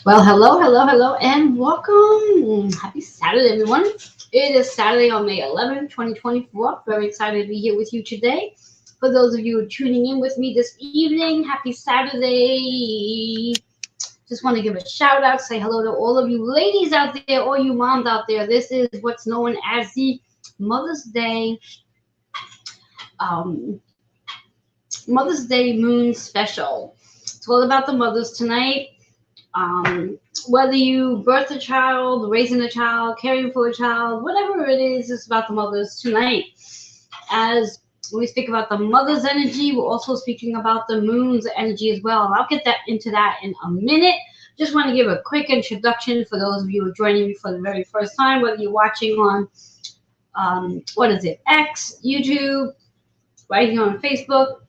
Well, hello, hello, hello, and welcome. Happy Saturday, everyone. It is Saturday on May 11th, 2024. Very excited to be here with you today. For those of you tuning in with me this evening, happy Saturday. Just want to give a shout out, say hello to all of you ladies out there, all you moms out there. This is what's known as the Mother's Day, um, Mother's Day Moon Special. It's all about the mothers tonight. Whether you birth a child, raising a child, caring for a child, whatever it is, it's about the mothers tonight. As we speak about the mother's energy, we're also speaking about the moon's energy as well. I'll get that into that in a minute. Just want to give a quick introduction for those of you who are joining me for the very first time, whether you're watching on what is it, X, YouTube, right here on Facebook.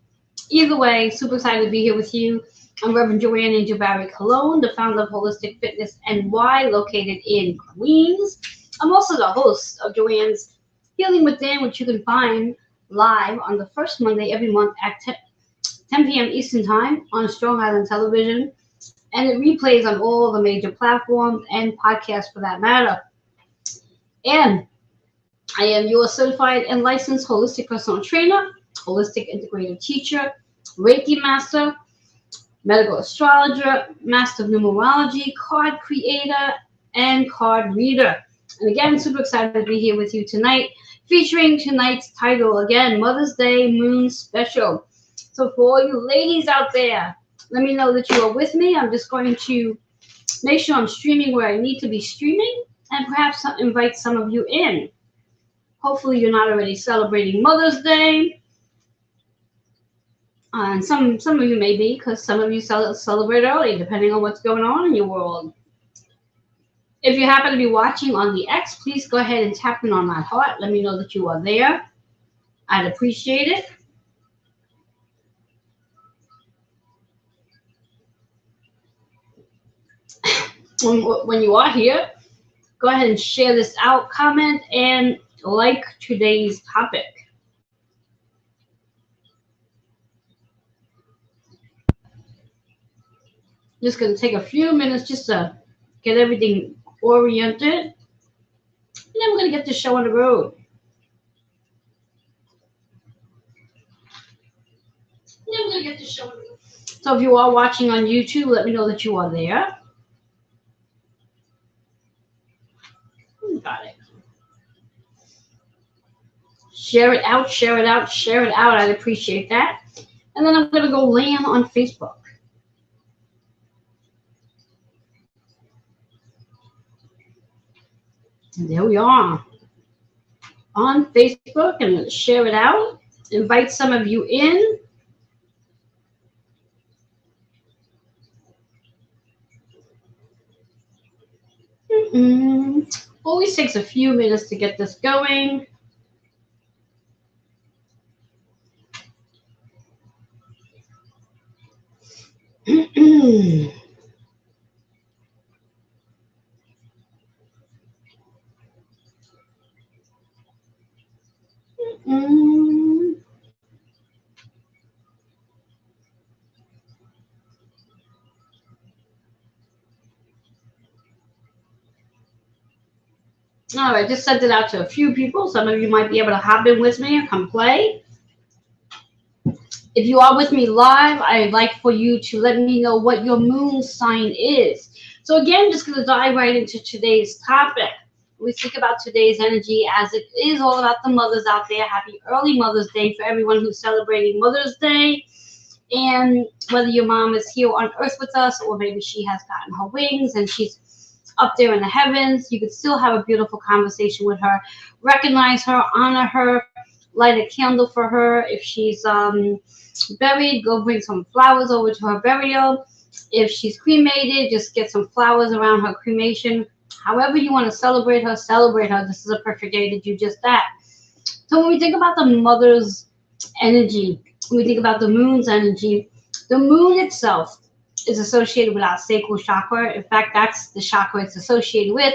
Either way, super excited to be here with you. I'm Reverend Joanne Angel Barry Colon, the founder of Holistic Fitness NY, located in Queens. I'm also the host of Joanne's Healing Within, which you can find live on the first Monday every month at 10 p.m. Eastern Time on Strong Island Television. And it replays on all the major platforms and podcasts for that matter. And I am your certified and licensed holistic personal trainer, holistic integrative teacher, Reiki master, medical astrologer, master of numerology, card creator, and card reader. And again, super excited to be here with you tonight, featuring tonight's title again, Mother's Day Moon Special. So for all you ladies out there, let me know that you are with me. I'm just going to make sure I'm streaming where I need to be streaming, and perhaps invite some of you in. Hopefully you're not already celebrating Mother's Day. And some of you may be, because some of you celebrate early, depending on what's going on in your world. If you happen to be watching on the X, please go ahead and tap in on that heart. Let me know that you are there. I'd appreciate it. When you are here, go ahead and share this out, comment, and like today's topic. Just going to take a few minutes just to get everything oriented. And then we're going to get the show on the road. So if you are watching on YouTube, let me know that you are there. Got it. Share it out, share it out, share it out. I'd appreciate that. And then I'm going to go land on Facebook. And there we are. On Facebook, I'm going to share it out. Invite some of you in. Always takes a few minutes to get this going. All right, just sent it out to a few people. Some of you might be able to hop in with me and come play. If you are with me live, I'd like for you to let me know what your moon sign is. So again, just going to dive right into today's topic. We speak about today's energy as it is all about the mothers out there. Happy early Mother's Day for everyone who's celebrating Mother's Day. And whether your mom is here on earth with us or maybe she has gotten her wings and she's up there in the heavens, you could still have a beautiful conversation with her. Recognize her, honor her, light a candle for her. If she's buried, go bring some flowers over to her burial. If she's cremated, just get some flowers around her cremation. However you want to celebrate her, celebrate her. This is a perfect day to do just that. So when we think about the mother's energy, when we think about the moon's energy, the moon itself is associated with our sacral chakra. In fact, that's the chakra it's associated with,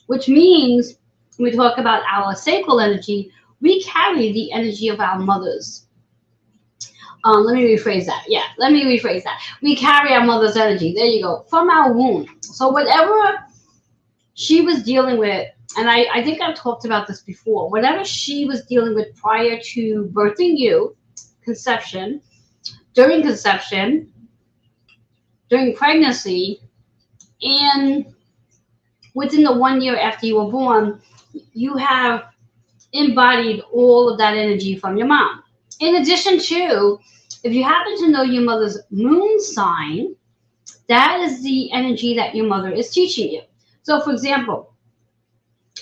which means when we talk about our sacral energy, we carry the energy of our mothers. Let me rephrase that. Yeah, let me rephrase that. We carry our mother's energy. There you go. From our womb. So whatever she was dealing with, and I think I've talked about this before, whatever she was dealing with prior to birthing you, conception, during conception, during pregnancy, and within the 1 year after you were born, you have embodied all of that energy from your mom. In addition to, if you happen to know your mother's moon sign, that is the energy that your mother is teaching you. So, for example,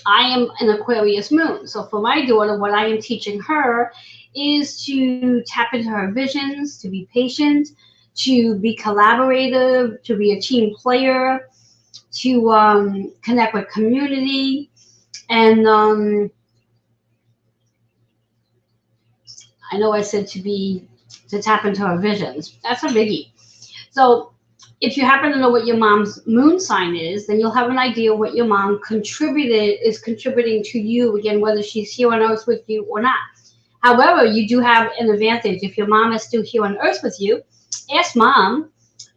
I am an Aquarius moon. So, for my daughter, what I am teaching her is to tap into her visions, to be patient, to be collaborative, to be a team player, to connect with community, and I know I said to tap into her visions. That's a biggie. So if you happen to know what your mom's moon sign is, then you'll have an idea what your mom is contributing to you, again, whether she's here on earth with you or not. However, you do have an advantage. If your mom is still here on earth with you, ask mom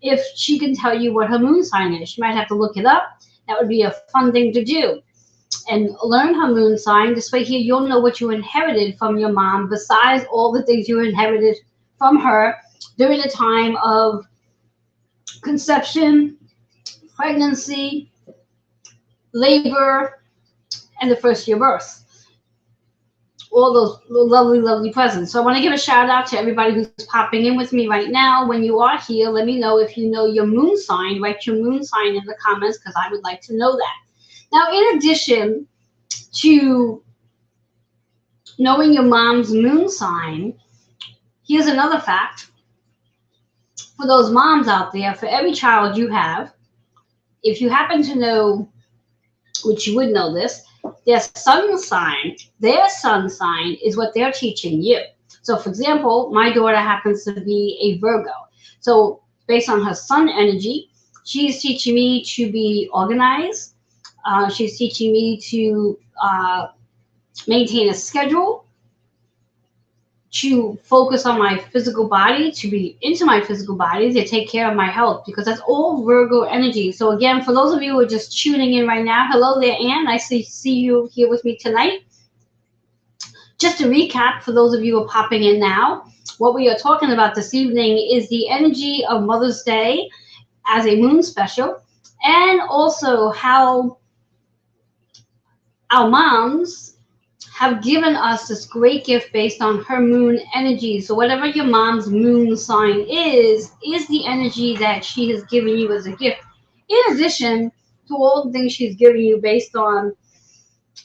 if she can tell you what her moon sign is. She might have to look it up. That would be a fun thing to do. And learn her moon sign. This way here, you'll know what you inherited from your mom, besides all the things you inherited from her during the time of conception, pregnancy, labor, and the first year birth. All those lovely, lovely presents. So I want to give a shout out to everybody who's popping in with me right now. When you are here, let me know if you know your moon sign. Write your moon sign in the comments because I would like to know that. Now, in addition to knowing your mom's moon sign, here's another fact. For those moms out there, for every child you have, if you happen to know, which you would know this, their sun sign is what they're teaching you. So, for example, my daughter happens to be a Virgo. So, based on her sun energy, she's teaching me to be organized. She's teaching me to maintain a schedule, to focus on my physical body, to be into my physical body, to take care of my health, because that's all Virgo energy. So again, for those of you who are just tuning in right now, hello there, Anne. Nice to see you here with me tonight. Just to recap, for those of you who are popping in now, what we are talking about this evening is the energy of Mother's Day as a moon special, and also how our moms have given us this great gift based on her moon energy. So whatever your mom's moon sign is the energy that she has given you as a gift. In addition to all the things she's giving you based on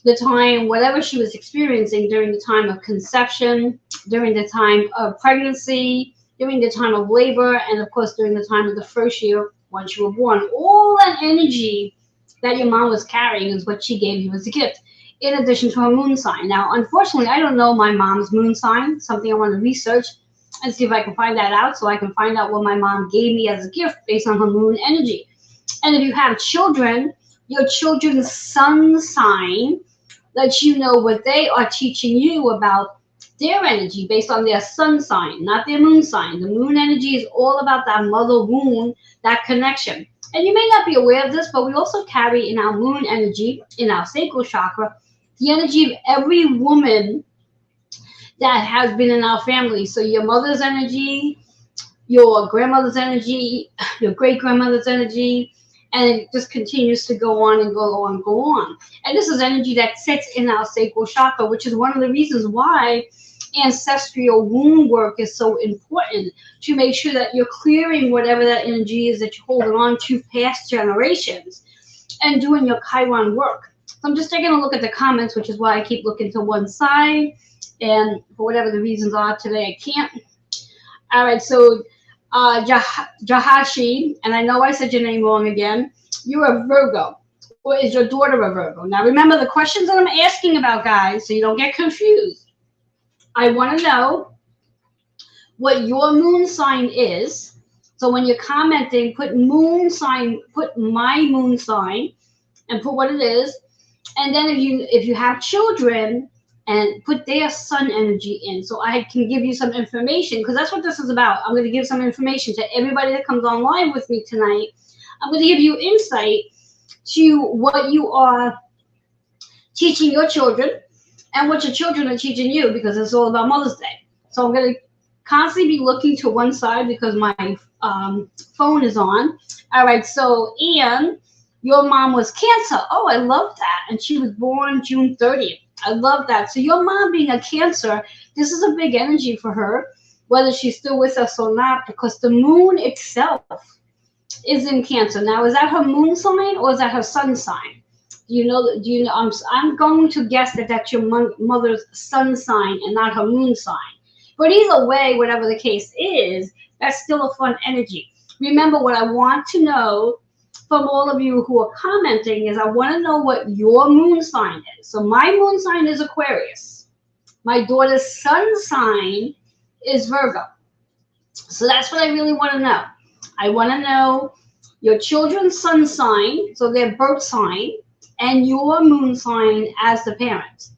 the time, whatever she was experiencing during the time of conception, during the time of pregnancy, during the time of labor, and of course during the time of the first year once you were born. All that energy that your mom was carrying is what she gave you as a gift, in addition to her moon sign. Now, unfortunately, I don't know my mom's moon sign, something I want to research and see if I can find that out, so I can find out what my mom gave me as a gift based on her moon energy. And if you have children, your children's sun sign lets you know what they are teaching you about their energy based on their sun sign, not their moon sign. The moon energy is all about that mother wound, that connection. And you may not be aware of this, but we also carry in our moon energy, in our sacral chakra, the energy of every woman that has been in our family. So your mother's energy, your grandmother's energy, your great-grandmother's energy, and it just continues to go on and go on and go on. And this is energy that sits in our sacral chakra, which is one of the reasons why ancestral wound work is so important, to make sure that you're clearing whatever that energy is that you're holding on to past generations and doing your Chiron work. So I'm just taking a look at the comments, which is why I keep looking to one side, and for whatever the reasons are today, I can't. All right, so Jahashi, and I know I said your name wrong again, you're a Virgo. Or is your daughter a Virgo? Now remember the questions that I'm asking about, guys, so you don't get confused. I want to know what your moon sign is. So when you're commenting, put moon sign, put my moon sign, and put what it is. And then if you have children and put their sun energy in, so I can give you some information, because that's what this is about. I'm going to give some information to everybody that comes online with me tonight. I'm going to give you insight to what you are teaching your children and what your children are teaching you, because it's all about Mother's Day. So I'm going to constantly be looking to one side because my phone is on. All right, so Ian, your mom was Cancer. Oh, I love that. And she was born June 30th. I love that. So your mom being a Cancer, this is a big energy for her, whether she's still with us or not, because the moon itself is in Cancer. Now, is that her moon sign or is that her sun sign? Do you know? I'm going to guess that that's your mother's sun sign and not her moon sign. But either way, whatever the case is, that's still a fun energy. Remember, what I want to know from all of you who are commenting is I want to know what your moon sign is. So my moon sign is Aquarius. My daughter's sun sign is Virgo. So that's what I really want to know. I want to know your children's sun sign, so their birth sign, and your moon sign as the parent,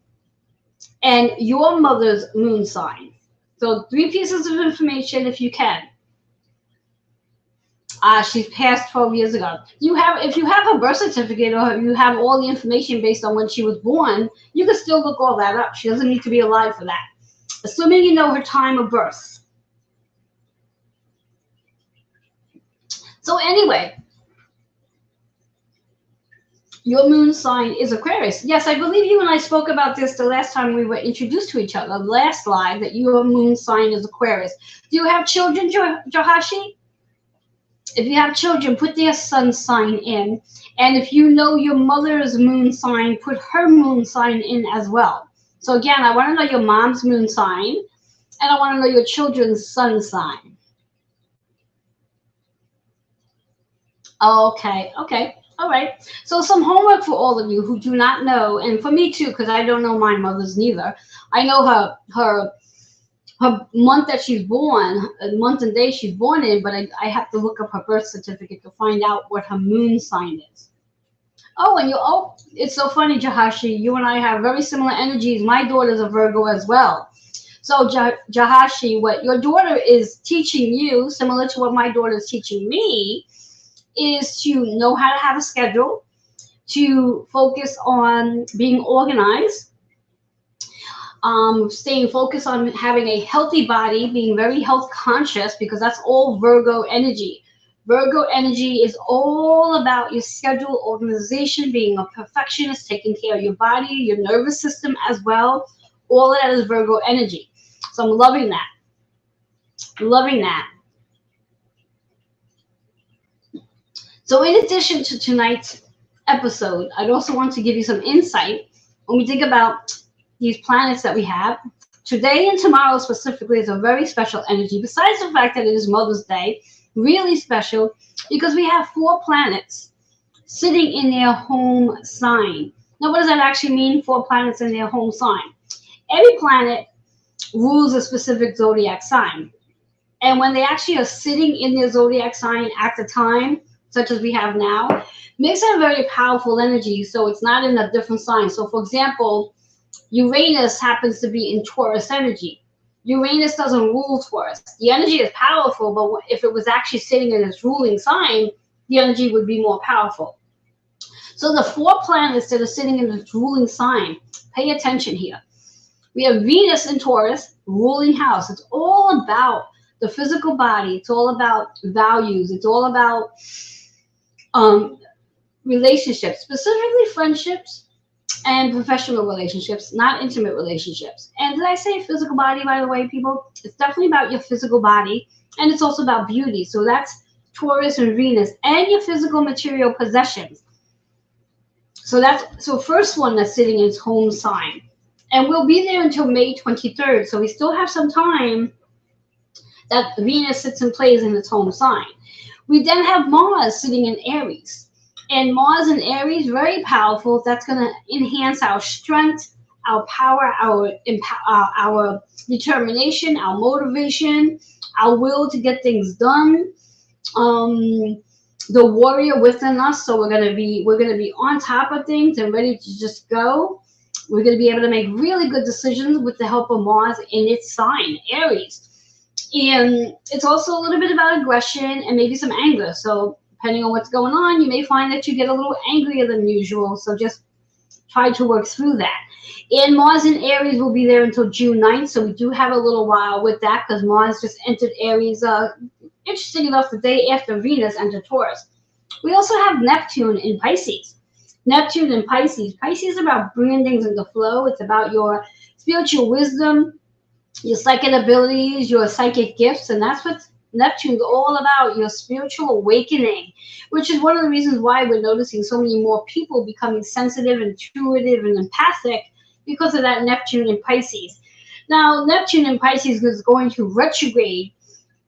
and your mother's moon sign. So 3 pieces of information if you can. She's passed 12 years ago. If you have her birth certificate or you have all the information based on when she was born, you can still look all that up. She doesn't need to be alive for that. Assuming you know her time of birth. So anyway, your moon sign is Aquarius. Yes, I believe you and I spoke about this the last time we were introduced to each other, last live, that your moon sign is Aquarius. Do you have children, Jahashi? If you have children, put their sun sign in. And if you know your mother's moon sign, put her moon sign in as well. So again, I want to know your mom's moon sign, and I want to know your children's sun sign. Okay. All right. So some homework for all of you who do not know, and for me too, because I don't know my mother's neither. I know her month that she's born, month and day she's born in, but I have to look up her birth certificate to find out what her moon sign is. Oh, it's so funny, Jahashi. You and I have very similar energies. My daughter's a Virgo as well. So Jahashi, what your daughter is teaching you, similar to what my daughter is teaching me, is to know how to have a schedule, to focus on being organized, staying focused on having a healthy body, being very health conscious, because that's all Virgo energy. Virgo energy is all about your schedule, organization, being a perfectionist, taking care of your body, your nervous system as well. All of that is Virgo energy. So I'm loving that. Loving that. So in addition to tonight's episode, I'd also want to give you some insight when we think about these planets that we have. Today and tomorrow specifically is a very special energy, besides the fact that it is Mother's Day, really special because we have 4 planets sitting in their home sign. Now, what does that actually mean, 4 planets in their home sign? Every planet rules a specific zodiac sign. And when they actually are sitting in their zodiac sign at the time, such as we have now, makes it a very powerful energy, so it's not in a different sign. So for example, Uranus happens to be in Taurus energy. Uranus doesn't rule Taurus. The energy is powerful, but if it was actually sitting in its ruling sign, the energy would be more powerful. So the 4 planets that are sitting in its ruling sign, pay attention here. We have Venus in Taurus, ruling house. It's all about the physical body. It's all about values. It's all about relationships, specifically friendships and professional relationships, not intimate relationships. And did I say physical body, by the way, people? It's definitely about your physical body, and it's also about beauty. So that's Taurus and Venus, and your physical material possessions. So first one that's sitting in its home sign. And we'll be there until May 23rd. So we still have some time that Venus sits and plays in its home sign. We then have Mars sitting in Aries. And Mars in Aries, very powerful. That's going to enhance our strength, our power, our determination, our motivation, our will to get things done. The warrior within us. So we're gonna be on top of things and ready to just go. We're going to be able to make really good decisions with the help of Mars in its sign, Aries. And it's also a little bit about aggression and maybe some anger. So depending on what's going on, you may find that you get a little angrier than usual. So just try to work through that. And Mars in Aries will be there until June 9th. So we do have a little while with that because Mars just entered Aries, interesting enough, the day after Venus entered Taurus. We also have Neptune in Pisces. Neptune in Pisces. Pisces is about bringing things into flow. It's about your spiritual wisdom, your psychic abilities, your psychic gifts, and that's what Neptune's all about, your spiritual awakening, which is one of the reasons why we're noticing so many more people becoming sensitive, intuitive, and empathic because of that Neptune in Pisces. Now, Neptune in Pisces is going to retrograde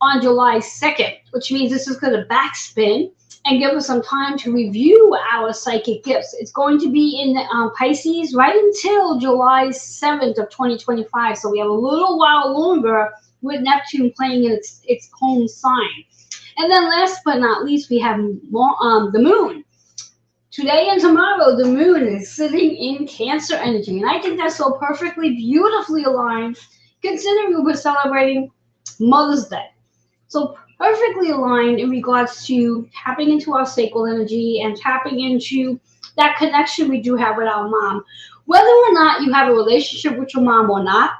on July 2nd, which means this is going to backspin and give us some time to review our psychic gifts. It's going to be in Pisces right until July 7th of 2025. So we have a little while longer with Neptune playing in its home sign. And then last but not least, we have the moon. Today and tomorrow, the moon is sitting in Cancer energy. And I think that's so perfectly, beautifully aligned, considering we're celebrating Mother's Day. So perfectly aligned in regards to tapping into our sacral energy and tapping into that connection we do have with our mom. Whether or not you have a relationship with your mom or not,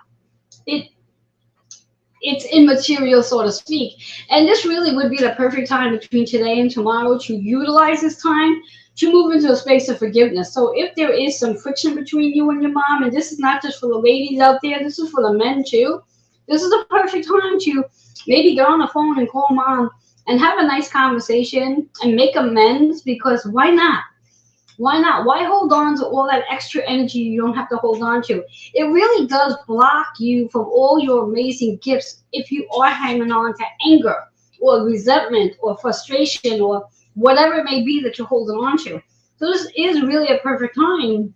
it's immaterial, so to speak. And this really would be the perfect time between today and tomorrow to utilize this time to move into a space of forgiveness. So if there is some friction between you and your mom, and this is not just for the ladies out there, this is for the men too, this is the perfect time to maybe get on the phone and call mom and have a nice conversation and make amends, because why not? Why not? Why hold on to all that extra energy you don't have to hold on to? It really does block you from all your amazing gifts if you are hanging on to anger or resentment or frustration or whatever it may be that you're holding on to. So this is really a perfect time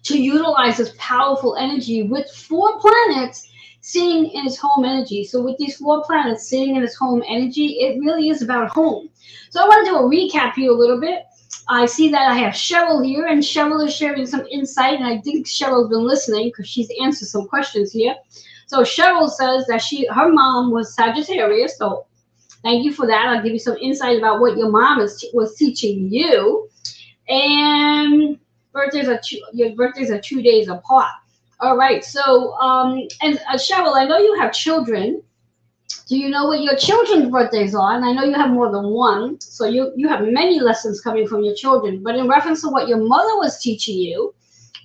to utilize this powerful energy with 4 planets sitting in its home energy. So with these 4 planets sitting in its home energy, it really is about home. So I want to do a recap here a little bit. I see that I have Cheryl here, and Cheryl is sharing some insight, and I think Cheryl's been listening because she's answered some questions here. So Cheryl says that her mom was Sagittarius, so thank you for that. I'll give you some insight about what your mom was teaching you. And your birthdays are 2 days apart. All right, so and Cheryl, I know you have children. Do you know what your children's birthdays are? And I know you have more than one, so you have many lessons coming from your children. But in reference to what your mother was teaching you,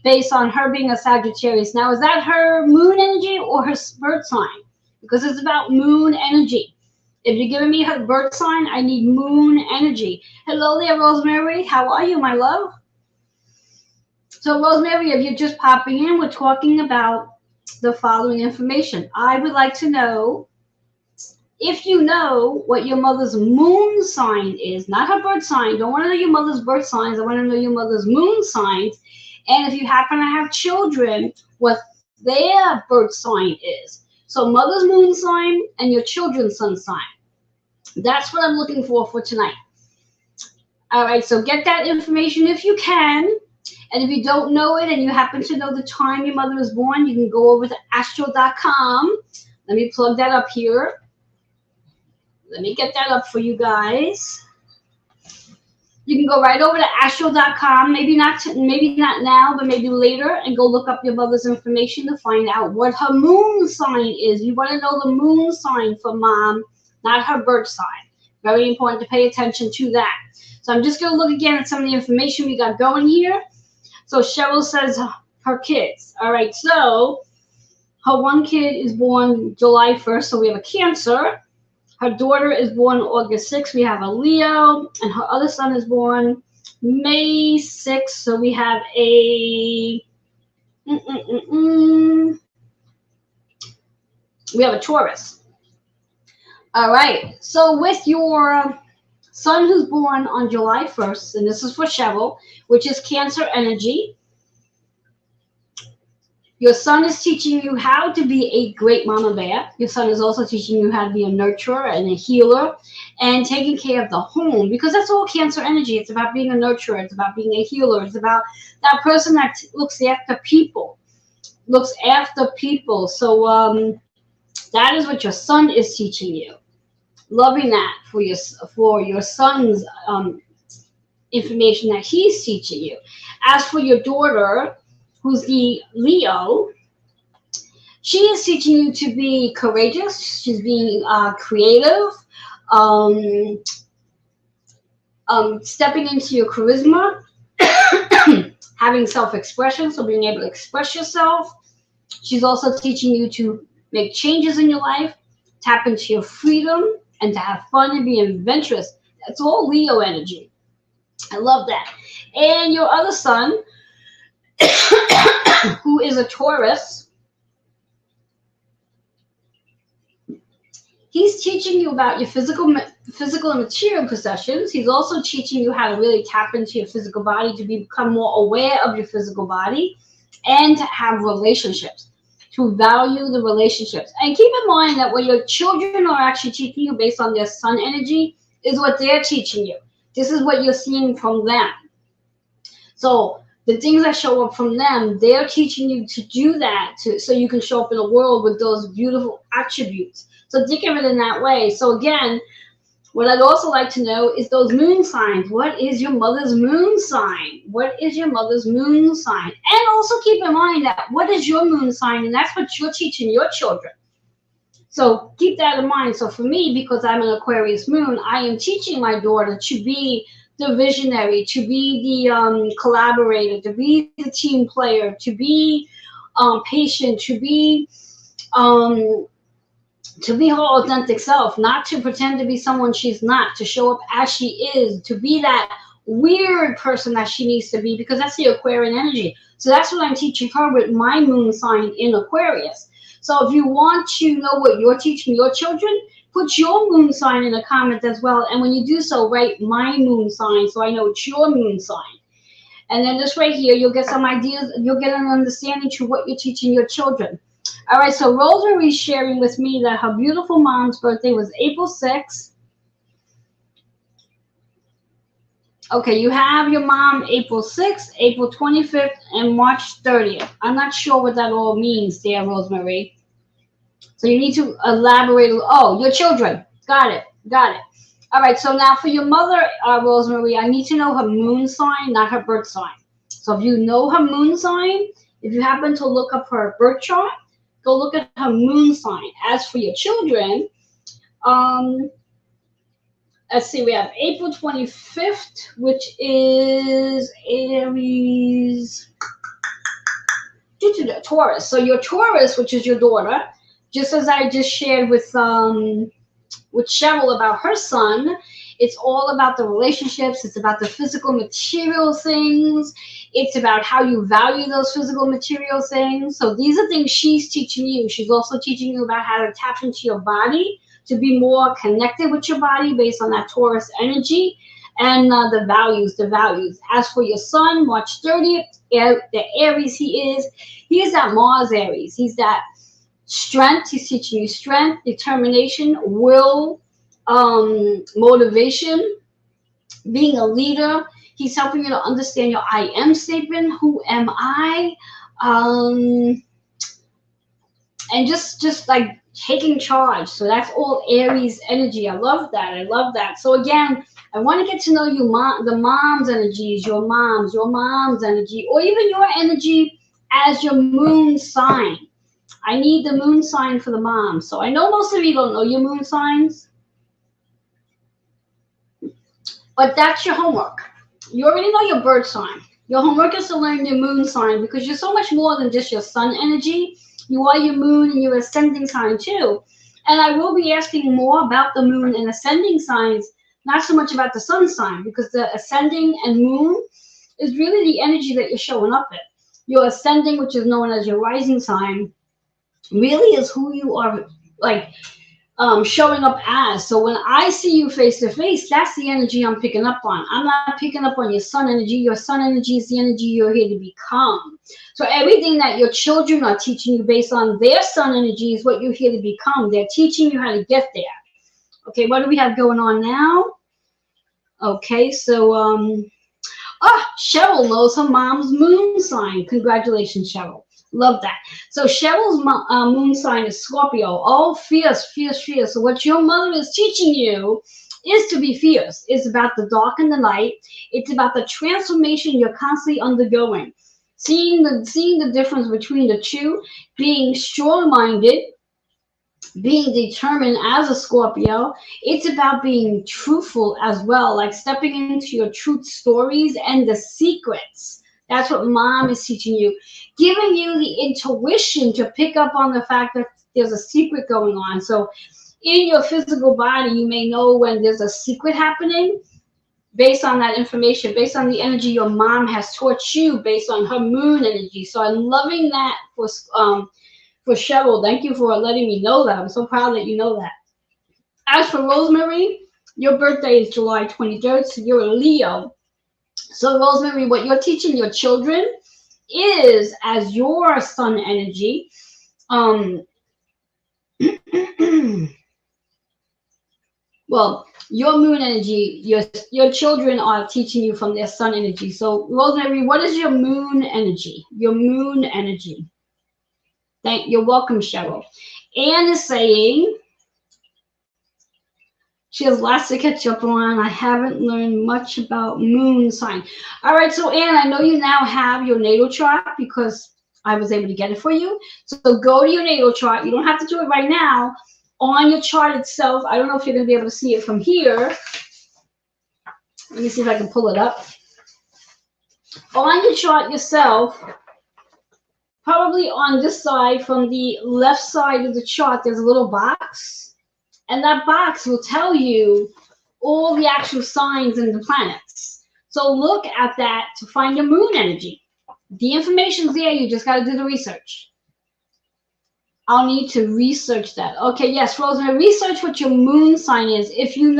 based on her being a Sagittarius, now is that her moon energy or her birth sign? Because it's about moon energy. If you're giving me her birth sign, I need moon energy. Hello there, Rosemary. How are you, my love? So, Rosemary, if you're just popping in, we're talking about the following information. I would like to know if you know what your mother's moon sign is, not her birth sign. Don't want to know your mother's birth signs. I want to know your mother's moon signs. And if you happen to have children, what their birth sign is. So mother's moon sign and your children's sun sign. That's what I'm looking for tonight. All right, so get that information if you can. And if you don't know it and you happen to know the time your mother was born, you can go over to astro.com. Let me plug that up here. Let me get that up for you guys. You can go right over to astro.com, maybe not now, but maybe later, and go look up your mother's information to find out what her moon sign is. You want to know the moon sign for mom, not her birth sign. Very important to pay attention to that. So I'm just going to look again at some of the information we got going here. So Cheryl says her kids. All right, so her one kid is born July 1st, so we have a Cancer. Her daughter is born August 6th. We have a Leo, and her other son is born May 6th. So we have a we have a Taurus. All right. So with your son who's born on July 1st, and this is for Cheryl, which is Cancer energy, Your sun is teaching you how to be a great mama bear. Your sun is also teaching you how to be a nurturer and a healer and taking care of the home, because that's all Cancer energy. It's about being a nurturer. It's about being a healer. It's about that person that looks after people. So that is what your sun is teaching you. Loving that for your son's information that he's teaching you. As for your daughter, who's the Leo, she is teaching you to be courageous. She's being creative, um, stepping into your charisma, having self-expression, so being able to express yourself. She's also teaching you to make changes in your life, tap into your freedom, and to have fun and be adventurous. That's all Leo energy. I love that. And your other son, who is a Taurus, he's teaching you about your physical and material possessions. He's also teaching you how to really tap into your physical body, to become more aware of your physical body, and to have relationships, to value the relationships. And keep in mind that what your children are actually teaching you based on their sun energy is what they're teaching you. This is what you're seeing from them. So the things that show up from them, they're teaching you to do that so you can show up in the world with those beautiful attributes. So think of it in that way. So again, what I'd also like to know is those moon signs. What is your mother's moon sign? What is your mother's moon sign? And also keep in mind that what is your moon sign? And that's what you're teaching your children. So keep that in mind. So for me, because I'm an Aquarius moon, I am teaching my daughter to be the visionary, to be the collaborator, to be the team player, to be patient, to be her authentic self, not to pretend to be someone she's not, to show up as she is, to be that weird person that she needs to be, because that's the Aquarian energy. So that's what I'm teaching her with my moon sign in Aquarius. So if you want to know what you're teaching your children, put your moon sign in a comment as well. And when you do so, write my moon sign so I know it's your moon sign. And then this right here, you'll get some ideas. You'll get an understanding to what you're teaching your children. All right, so Rosemary's sharing with me that her beautiful mom's birthday was April 6th. Okay, you have your mom April 6th, April 25th, and March 30th. I'm not sure what that all means there, Rosemary. So you need to elaborate. Oh, your children. Got it. All right, so now for your mother, Rosemary, I need to know her moon sign, not her birth sign. So if you know her moon sign, if you happen to look up her birth chart, go look at her moon sign. As for your children, let's see, we have April 25th, which is Aries, due to the Taurus. So your Taurus, which is your daughter, just as I just shared with Cheryl about her son, it's all about the relationships. It's about the physical material things. It's about how you value those physical material things. So these are things she's teaching you. She's also teaching you about how to tap into your body, to be more connected with your body based on that Taurus energy, and the values. As for your son, March 30th, the Aries he is that Mars Aries. He's that strength. He's teaching you strength, determination, will, motivation, being a leader. He's helping you to understand your I am statement. Who am I? And just like taking charge. So that's all Aries energy. I love that. So again, I want to get to know you, the mom's energies, your mom's energy, or even your energy as your moon sign. I need the moon sign for the mom. So I know most of you don't know your moon signs, but that's your homework. You already know your birth sign. Your homework is to learn your moon sign, because you're so much more than just your sun energy. You are your moon and your ascending sign too. And I will be asking more about the moon and ascending signs, not so much about the sun sign, because the ascending and moon is really the energy that you're showing up in. Your ascending, which is known as your rising sign, really is who you are, like showing up as. So when I see you face to face, that's the energy I'm picking up on. I'm not picking up on your sun energy. Your sun energy is the energy you're here to become. So everything that your children are teaching you based on their sun energy is what you're here to become. They're teaching you how to get there. Okay, what do we have going on now? Okay, so Cheryl knows her mom's moon sign. Congratulations, Cheryl. Love that. So Cheryl's moon sign is Scorpio. Oh, fierce, fierce, fierce. So what your mother is teaching you is to be fierce. It's about the dark and the light. It's about the transformation you're constantly undergoing. Seeing the difference between the two, being strong-minded, being determined as a Scorpio. It's about being truthful as well, like stepping into your truth stories and the secrets. That's what mom is teaching you, giving you the intuition to pick up on the fact that there's a secret going on. So in your physical body, you may know when there's a secret happening based on that information, based on the energy your mom has taught you, based on her moon energy. So I'm loving that for Cheryl. Thank you for letting me know that. I'm so proud that you know that. As for Rosemary, your birthday is July 23rd, so you're a Leo. So Rosemary, what you're teaching your children is as your sun energy. Well, your moon energy, your children are teaching you from their sun energy. So Rosemary, what is your moon energy? Your moon energy. You're welcome, Cheryl. Anne is saying she has lots to catch up on. I haven't learned much about moon sign. All right, so Anne, I know you now have your natal chart because I was able to get it for you. So go to your natal chart. You don't have to do it right now. On your chart itself, I don't know if you're going to be able to see it from here. Let me see if I can pull it up. On your chart yourself, probably on this side, from the left side of the chart, there's a little box. And that box will tell you all the actual signs in the planets. So look at that to find your moon energy. The information's there. You just got to do the research. I'll need to research that. Okay, yes, Rosemary, research what your moon sign is. If you've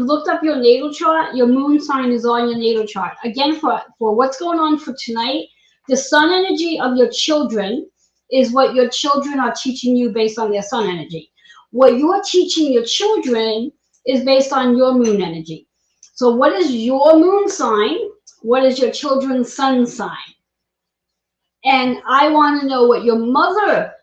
looked up your natal chart, your moon sign is on your natal chart. Again, for what's going on for tonight, the sun energy of your children is what your children are teaching you based on their sun energy. What you're teaching your children is based on your moon energy. So what is your moon sign? What is your children's sun sign? And I want to know what your mother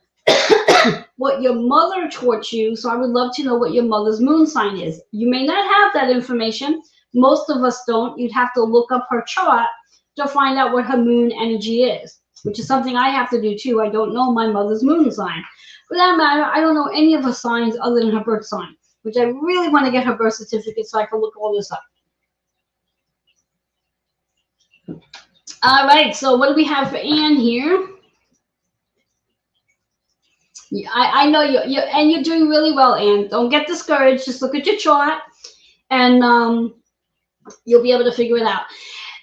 taught you. So I would love to know what your mother's moon sign is. You may not have that information. Most of us don't. You'd have to look up her chart to find out what her moon energy is, which is something I have to do too. I don't know my mother's moon sign. For that matter, I don't know any of her signs other than her birth sign, which I really want to get her birth certificate so I can look all this up. All right, so what do we have for Anne here? I know you're doing really well, Anne. Don't get discouraged. Just look at your chart, and you'll be able to figure it out.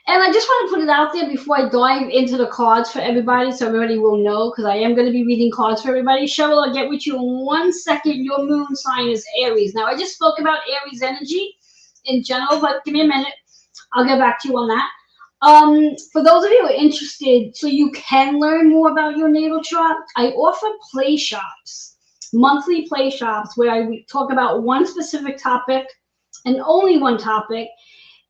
And I just want to put it out there before I dive into the cards for everybody, so everybody will know, because I am going to be reading cards for everybody. Cheryl, I'll get with you in 1 second. Your moon sign is Aries. Now, I just spoke about Aries energy in general, but give me a minute. I'll get back to you on that. For those of you who are interested, so you can learn more about your natal chart, I offer play shops, monthly play shops, where I talk about one specific topic and only one topic,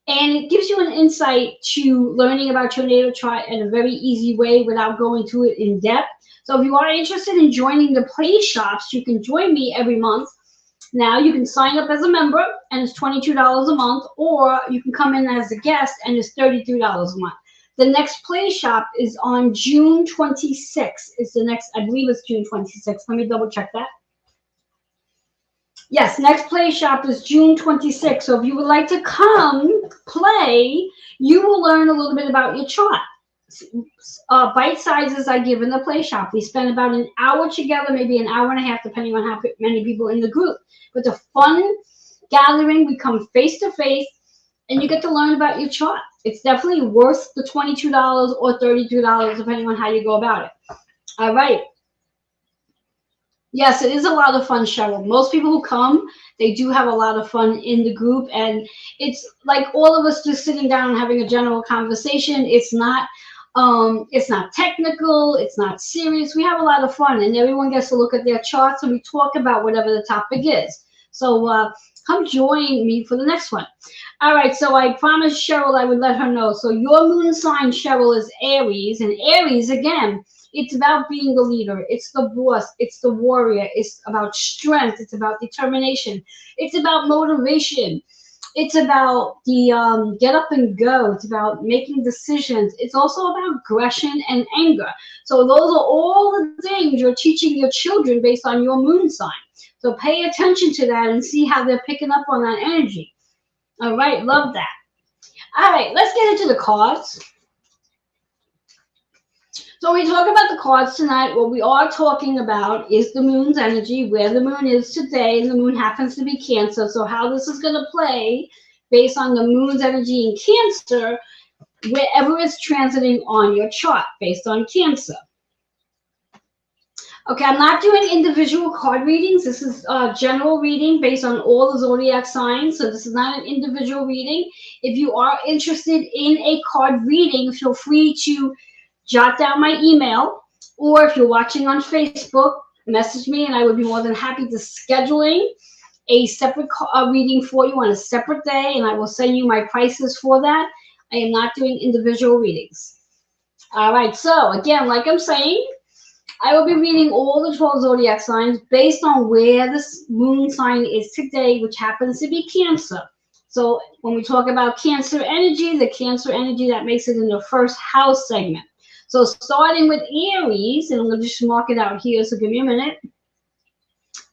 and it gives you an insight to learning about your natal chart in a very easy way without going to it in depth. So if you are interested in joining the play shops, you can join me every month. Now you can sign up as a member and it's $22 a month, or you can come in as a guest and it's $33 a month. The next play shop is on June 26th. It's the next, I believe it's June 26th. Let me double check that. Yes, next play shop is June 26th. So if you would like to come play, you will learn a little bit about your chart. Bite sizes I give in the play shop. We spend about an hour together, maybe an hour and a half, depending on how many people in the group. But the fun gathering, we come face to face, and you get to learn about your chart. It's definitely worth the $22 or $33, depending on how you go about it. All right. Yes, it is a lot of fun, Cheryl. Most people who come, they do have a lot of fun in the group, and it's like all of us just sitting down and having a general conversation. It's not technical, it's not serious. We have a lot of fun, and everyone gets to look at their charts, and we talk about whatever the topic is. So come join me for the next one. All right, so I promised Cheryl I would let her know. So your moon sign, Cheryl, is Aries, and Aries again. It's about being the leader. It's the boss. It's the warrior. It's about strength. It's about determination. It's about motivation. It's about the get up and go. It's about making decisions. It's also about aggression and anger. So those are all the things you're teaching your children based on your moon sign. So pay attention to that and see how they're picking up on that energy. All right, love that. All right, let's get into the cards. So when we talk about the cards tonight, what we are talking about is the moon's energy, where the moon is today, and the moon happens to be Cancer. So how this is going to play based on the moon's energy in Cancer, wherever it's transiting on your chart based on Cancer. Okay, I'm not doing individual card readings. This is a general reading based on all the zodiac signs. So this is not an individual reading. If you are interested in a card reading, feel free to jot down my email, or if you're watching on Facebook, message me and I would be more than happy to scheduling a separate reading for you on a separate day, and I will send you my prices for that. I am not doing individual readings. All right, so again, like I'm saying, I will be reading all the 12 zodiac signs based on where this moon sign is today, which happens to be Cancer. So when we talk about Cancer energy, the Cancer energy that makes it in the first house segment. So starting with Aries, and I'm going to just mark it out here, so give me a minute.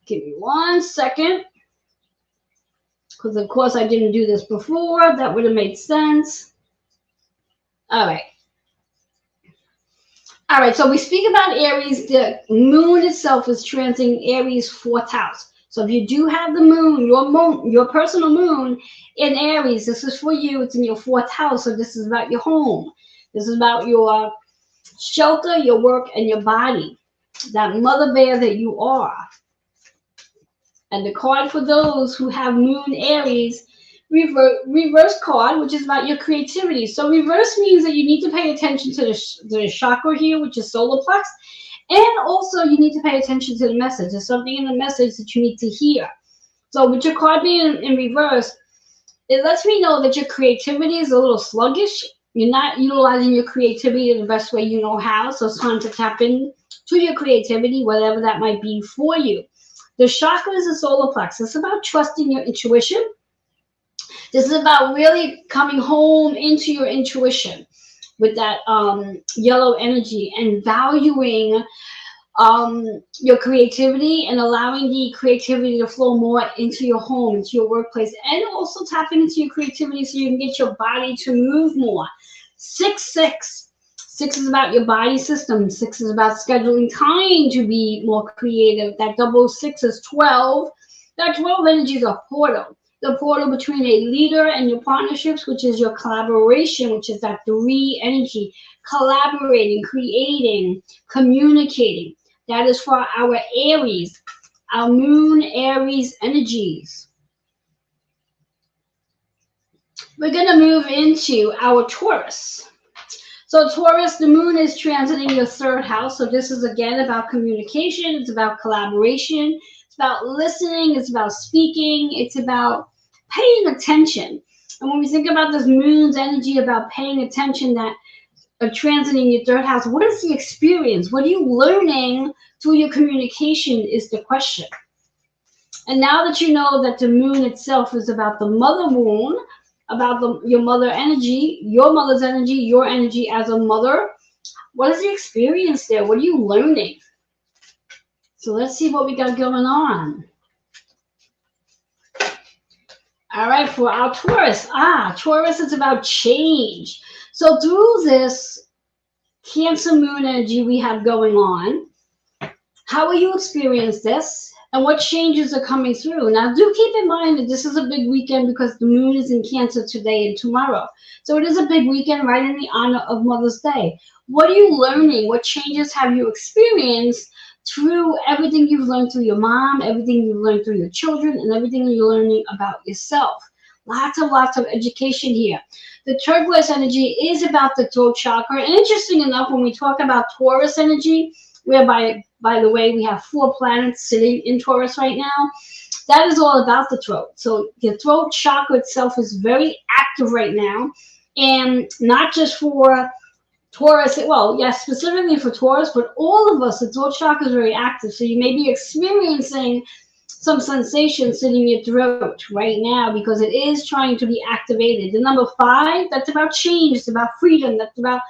Give me 1 second. Because, of course, I didn't do this before. That would have made sense. All right. All right, so we speak about Aries. The moon itself is transiting Aries' 4th house. So if you do have the moon, your personal moon in Aries, this is for you. It's in your 4th house, so this is about your home. This is about your shelter, your work, and your body. That mother bear that you are. And the card for those who have moon Aries, reverse card, which is about your creativity. So reverse means that you need to pay attention to the chakra here, which is solar plex, and also you need to pay attention to the message. There's something in the message that you need to hear. So with your card being in reverse, it lets me know that your creativity is a little sluggish. You're not utilizing your creativity in the best way you know how. So it's time to tap in to your creativity, whatever that might be for you. The chakra is the solar plexus. It's about trusting your intuition. This is about really coming home into your intuition with that yellow energy and valuing your creativity and allowing the creativity to flow more into your home, into your workplace, and also tapping into your creativity so you can get your body to move more. 6-6. 6 is about your body system. 6 is about scheduling time to be more creative. That double 6 is 12. That 12 energy is a portal. The portal between a leader and your partnerships, which is your collaboration, which is that 3 energy. Collaborating, creating, communicating. That is for our Aries, our moon Aries energies. We're going to move into our Taurus. So Taurus, the moon is transiting your 3rd house. So this is again about communication. It's about collaboration. It's about listening. It's about speaking. It's about paying attention. And when we think about this moon's energy about paying attention, that transiting your 3rd house, what is the experience? What are you learning through your communication is the question. And now that you know that the moon itself is about the mother moon, about your mother energy, your mother's energy, your energy as a mother, what is the experience there? What are you learning? So let's see what we got going on. All right, for our Taurus. Taurus is about change. So through this Cancer moon energy we have going on, how will you experience this? And what changes are coming through? Now, do keep in mind that this is a big weekend because the moon is in Cancer today and tomorrow. So it is a big weekend right in the honor of Mother's Day. What are you learning? What changes have you experienced through everything you've learned through your mom, everything you've learned through your children, and everything you're learning about yourself. Lots of education here. The turquoise energy is about the throat chakra. And interesting enough, when we talk about Taurus energy, whereby, by the way, we have 4 planets sitting in Taurus right now, that is all about the throat. So the throat chakra itself is very active right now. And not just for Taurus, well, yes, specifically for Taurus, but all of us, the throat chakra is very active. So you may be experiencing some sensation sitting in your throat right now because it is trying to be activated. The number 5, that's about change. It's about freedom. That's about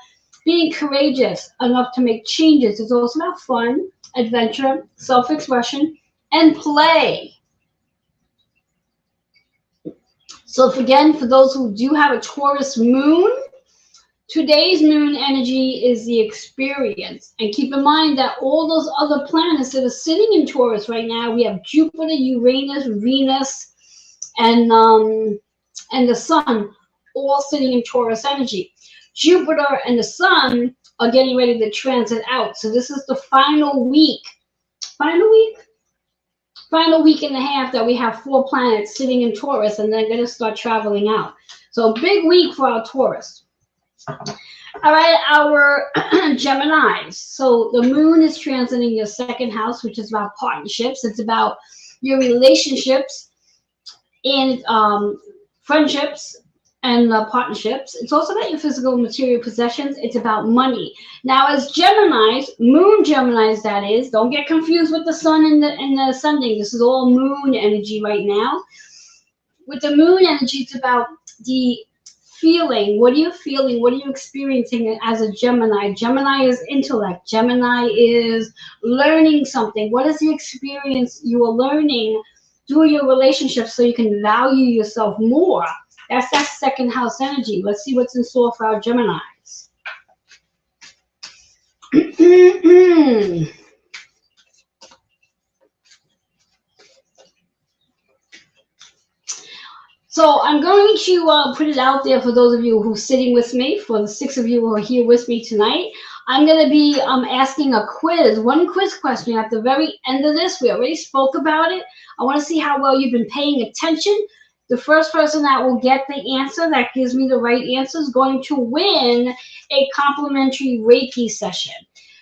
being courageous enough to make changes. It's also about fun, adventure, self-expression, and play. So again, for those who do have a Taurus moon, today's moon energy is the experience. And keep in mind that all those other planets that are sitting in Taurus right now, we have Jupiter, Uranus, Venus, and the Sun, all sitting in Taurus energy. Jupiter and the Sun are getting ready to transit out. So this is the final week and a half that we have 4 planets sitting in Taurus, and they're going to start traveling out. So big week for our Taurus. All right, our Geminis. So the moon is transiting your 2nd house, which is about partnerships. It's about your relationships and friendships and partnerships. It's also about your physical and material possessions. It's about money. Now, as Geminis, moon Geminis, that is, don't get confused with the sun and the ascending. This is all moon energy right now. With the moon energy, it's about the feeling. What are you feeling? What are you experiencing as a Gemini? Gemini is intellect. Gemini is learning something. What is the experience you are learning through your relationship so you can value yourself more? That's that 2nd house energy. Let's see what's in store for our Geminis. So I'm going to put it out there for those of you who are sitting with me, for the 6 of you who are here with me tonight. I'm going to be asking a quiz, 1 quiz question at the very end of this. We already spoke about it. I want to see how well you've been paying attention. The first person that will get the answer, that gives me the right answer, is going to win a complimentary Reiki session.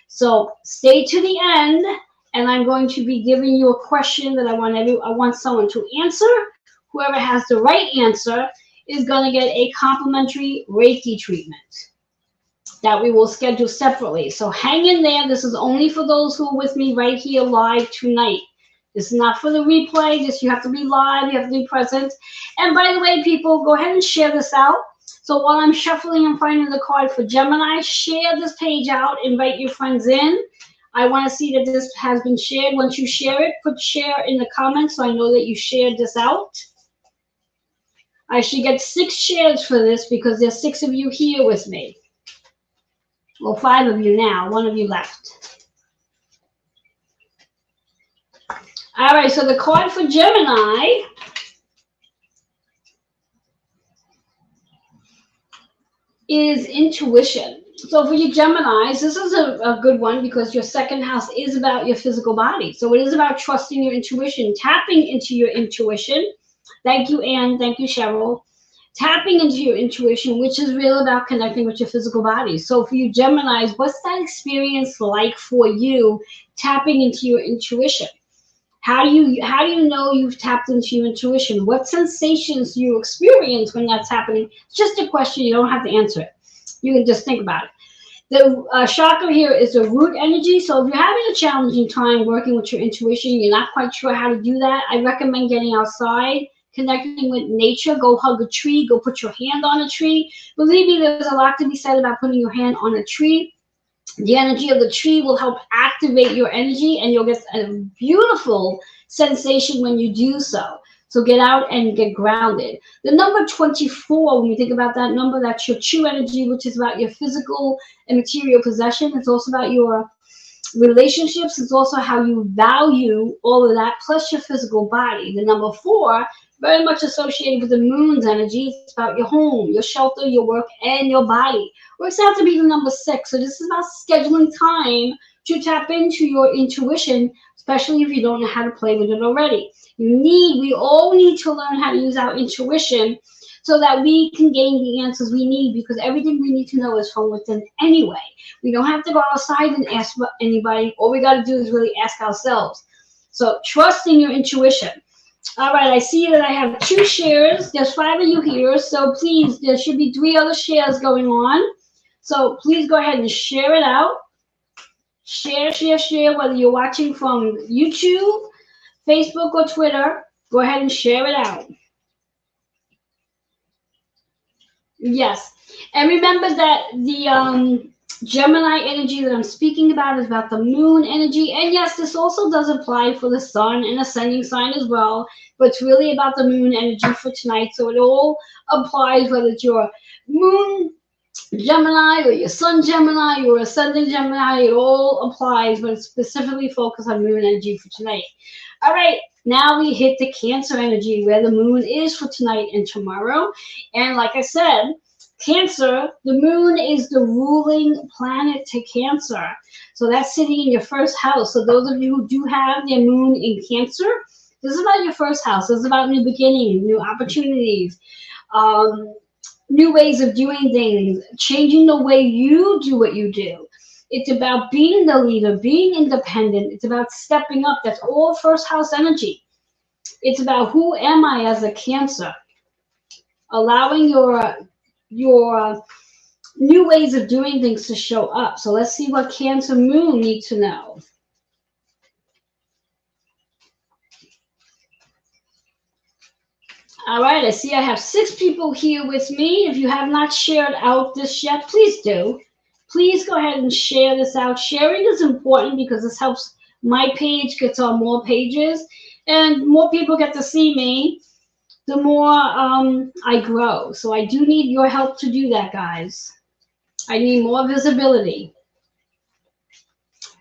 So stay to the end, and I'm going to be giving you a question that I want someone to answer. Whoever has the right answer is going to get a complimentary Reiki treatment that we will schedule separately. So hang in there. This is only for those who are with me right here live tonight. This is not for the replay. You have to be live. You have to be present. And by the way, people, go ahead and share this out. So while I'm shuffling and finding the card for Gemini, share this page out. Invite your friends in. I want to see that this has been shared. Once you share it, put share in the comments so I know that you shared this out. I should get 6 shares for this because there's 6 of you here with me. Well, 5 of you now. 1 of you left. All right, so the card for Gemini is intuition. So for you Geminis, this is a good one because your 2nd house is about your physical body. So it is about trusting your intuition, tapping into your intuition. Thank you, Anne. Thank you, Cheryl. Tapping into your intuition, which is really about connecting with your physical body. So for you Geminis, what's that experience like for you, tapping into your intuition? How do you know you've tapped into your intuition? What sensations do you experience when that's happening? It's just a question. You don't have to answer it. You can just think about it. The chakra here is the root energy. So if you're having a challenging time working with your intuition, you're not quite sure how to do that, I recommend getting outside, connecting with nature. Go hug a tree. Go put your hand on a tree. Believe me, there's a lot to be said about putting your hand on a tree. The energy of the tree will help activate your energy, and you'll get a beautiful sensation when you do so. So get out and get grounded. The number 24, when we think about that number, that's your true energy, which is about your physical and material possession. It's also about your relationships. It's also how you value all of that, plus your physical body. The number 4, very much associated with the moon's energy. It's about your home, your shelter, your work, and your body. Works out to be the number 6. So this is about scheduling time to tap into your intuition, especially if you don't know how to play with it already. We all need to learn how to use our intuition so that we can gain the answers we need, because everything we need to know is from within anyway. We don't have to go outside and ask anybody. All we got to do is really ask ourselves. So trust in your intuition. All right, I see that I have 2 shares. There's 5 of you here, so please, there should be 3 other shares going on. So please go ahead and share it out. Share, share, share, whether you're watching from YouTube, Facebook, or Twitter. Go ahead and share it out. Yes. And remember that the Gemini energy that I'm speaking about is about the moon energy. And yes, this also does apply for the sun and ascending sign as well. But it's really about the moon energy for tonight. So it all applies, whether it's your moon Gemini or your sun Gemini or ascending Gemini. It all applies, but it's specifically focused on moon energy for tonight. All right. Now we hit the Cancer energy, where the moon is for tonight and tomorrow. And like I said, Cancer, the moon is the ruling planet to Cancer. So that's sitting in your first house. So those of you who do have their moon in Cancer, this is about your first house. This is about new beginnings, new opportunities, new ways of doing things, changing the way you do what you do. It's about being the leader, being independent. It's about stepping up. That's all first house energy. It's about who am I as a Cancer. Allowing your new ways of doing things to show up. So let's see what Cancer moon needs to know. All right, I see I have 6 people here with me. If you have not shared out this yet, please do. Please go ahead and share this out. Sharing is important because this helps my page get on more pages, and more people get to see me, the more I grow. So I do need your help to do that, guys. I need more visibility.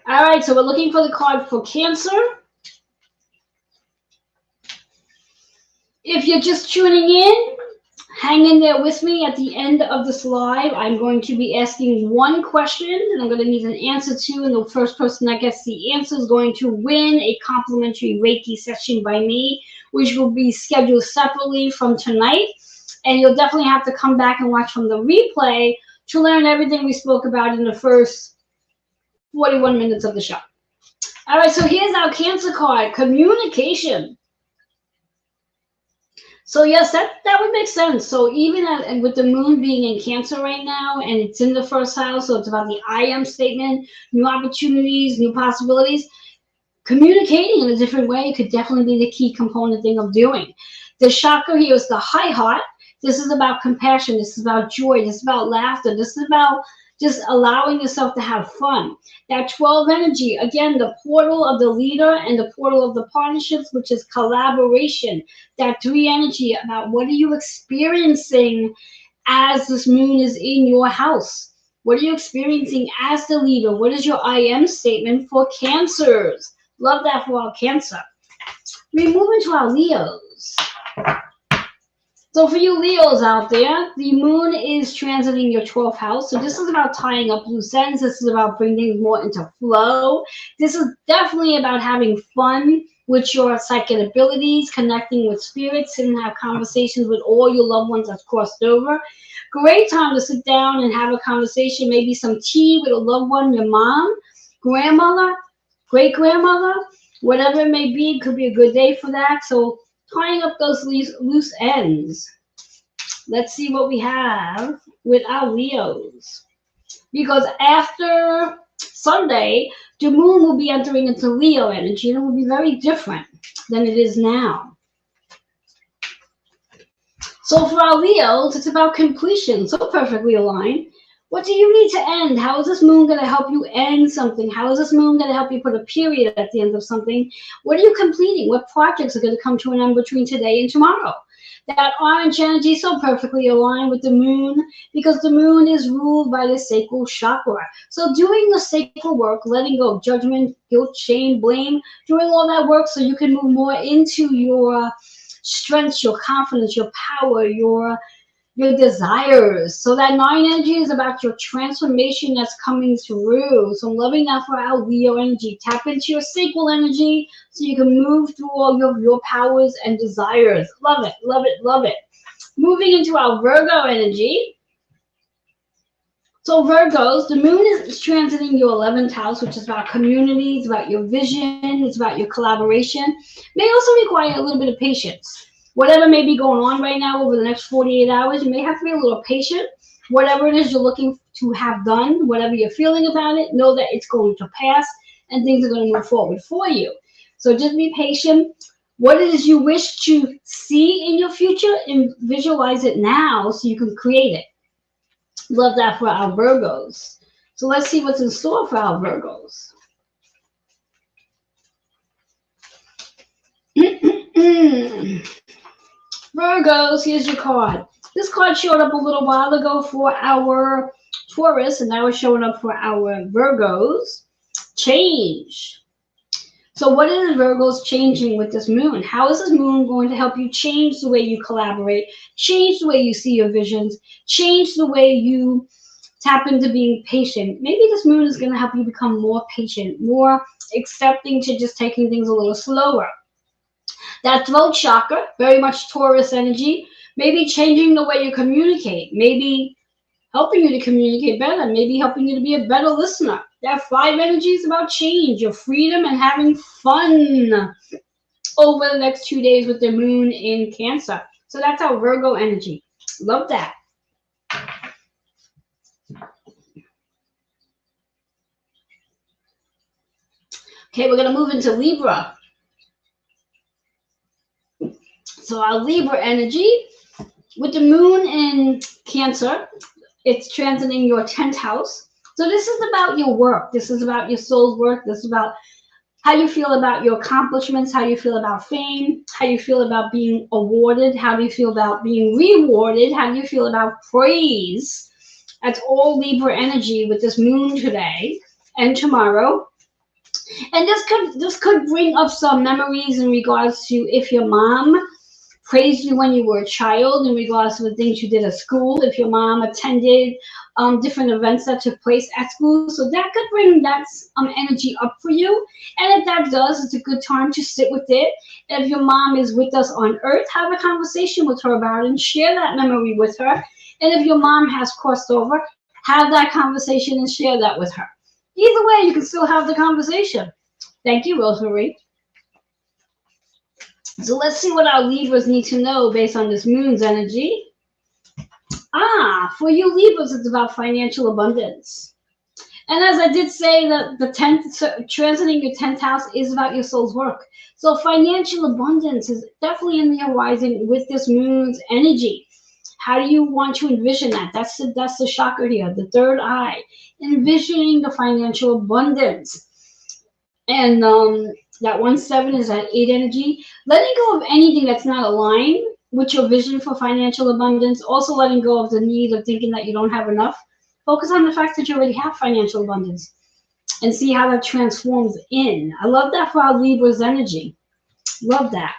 All right, so we're looking for the card for Cancer. If you're just tuning in, hang in there with me. At the end of this live, I'm going to be asking 1 question, and I'm going to need an answer to, and the first person that gets the answer is going to win a complimentary Reiki session by me, which will be scheduled separately from tonight. And you'll definitely have to come back and watch from the replay to learn everything we spoke about in the first 41 minutes of the show. All right, so here's our Cancer card, communication. So yes, that would make sense. So even with the moon being in Cancer right now, and it's in the first house, so it's about the I am statement, new opportunities, new possibilities. Communicating in a different way could definitely be the key component thing of doing. The chakra here is the high heart. This is about compassion. This is about joy. This is about laughter. This is about just allowing yourself to have fun. That 12 energy, again, the portal of the leader and the portal of the partnerships, which is collaboration. That 3 energy about what are you experiencing as this moon is in your house? What are you experiencing as the leader? What is your I am statement for Cancers? Love that for our Cancer. We move into our Leos. So for you Leos out there, the moon is transiting your 12th house. So this is about tying up loose ends. This is about bringing things more into flow. This is definitely about having fun with your psychic abilities, connecting with spirits, and have conversations with all your loved ones that's crossed over. Great time to sit down and have a conversation, maybe some tea with a loved one, your mom, grandmother, great-grandmother, whatever it may be. It could be a good day for that. So tying up those loose ends. Let's see what we have with our Leos. Because after Sunday, the moon will be entering into Leo energy, and it will be very different than it is now. So for our Leos, it's about completion. So perfectly aligned. What do you need to end? How is this moon going to help you end something? How is this moon going to help you put a period at the end of something? What are you completing? What projects are going to come to an end between today and tomorrow? That orange energy is so perfectly aligned with the moon, because the moon is ruled by the sacral chakra. So doing the sacral work, letting go of judgment, guilt, shame, blame, doing all that work so you can move more into your strength, your confidence, your power, your your desires. So that 9 energy is about your transformation that's coming through. So I'm loving that for our Leo energy. Tap into your sacral energy so you can move through all your powers and desires. Love it, love it, love it. Moving into our Virgo energy. So Virgos, the moon is transiting your 11th house, which is about community, it's about your vision, it's about your collaboration. May also require a little bit of patience. Whatever may be going on right now over the next 48 hours, you may have to be a little patient. Whatever it is you're looking to have done, whatever you're feeling about it, know that it's going to pass and things are going to move forward for you. So just be patient. What it is you wish to see in your future, and visualize it now so you can create it. Love that for our Virgos. So let's see what's in store for our Virgos. Virgos, here's your card. This card showed up a little while ago for our Taurus, and now it's showing up for our Virgos. Change. So what is Virgos changing with this moon? How is this moon going to help you change the way you collaborate, change the way you see your visions, change the way you tap into being patient? Maybe this moon is going to help you become more patient, more accepting to just taking things a little slower. That throat chakra, very much Taurus energy, maybe changing the way you communicate, maybe helping you to communicate better, maybe helping you to be a better listener. That 5 energy is about change, your freedom, and having fun over the next 2 days with the moon in Cancer. So that's our Virgo energy. Love that. Okay, we're going to move into Libra. So our Libra energy, with the moon in Cancer, it's transiting your 10th house. So this is about your work. This is about your soul's work. This is about how you feel about your accomplishments, how you feel about fame, how you feel about being awarded, how do you feel about being rewarded, how do you feel about praise. That's all Libra energy with this moon today and tomorrow. And this could bring up some memories in regards to if your mom praised you when you were a child, in regards to the things you did at school, if your mom attended different events that took place at school. So that could bring that energy up for you. And if that does, it's a good time to sit with it. If your mom is with us on Earth, have a conversation with her about it and share that memory with her. And if your mom has crossed over, have that conversation and share that with her. Either way, you can still have the conversation. Thank you, Rosemary. So let's see what our Libras need to know based on this moon's energy. For you Libras, it's about financial abundance. And as I did say, that the 10th, transiting your 10th house is about your soul's work. So financial abundance is definitely in the horizon with this moon's energy. How do you want to envision that? That's the chakra here, the third eye. Envisioning the financial abundance. And that 1-7 is that 8 energy. Letting go of anything that's not aligned with your vision for financial abundance. Also letting go of the need of thinking that you don't have enough. Focus on the fact that you already have financial abundance and see how that transforms in. I love that for our Libra's energy. Love that.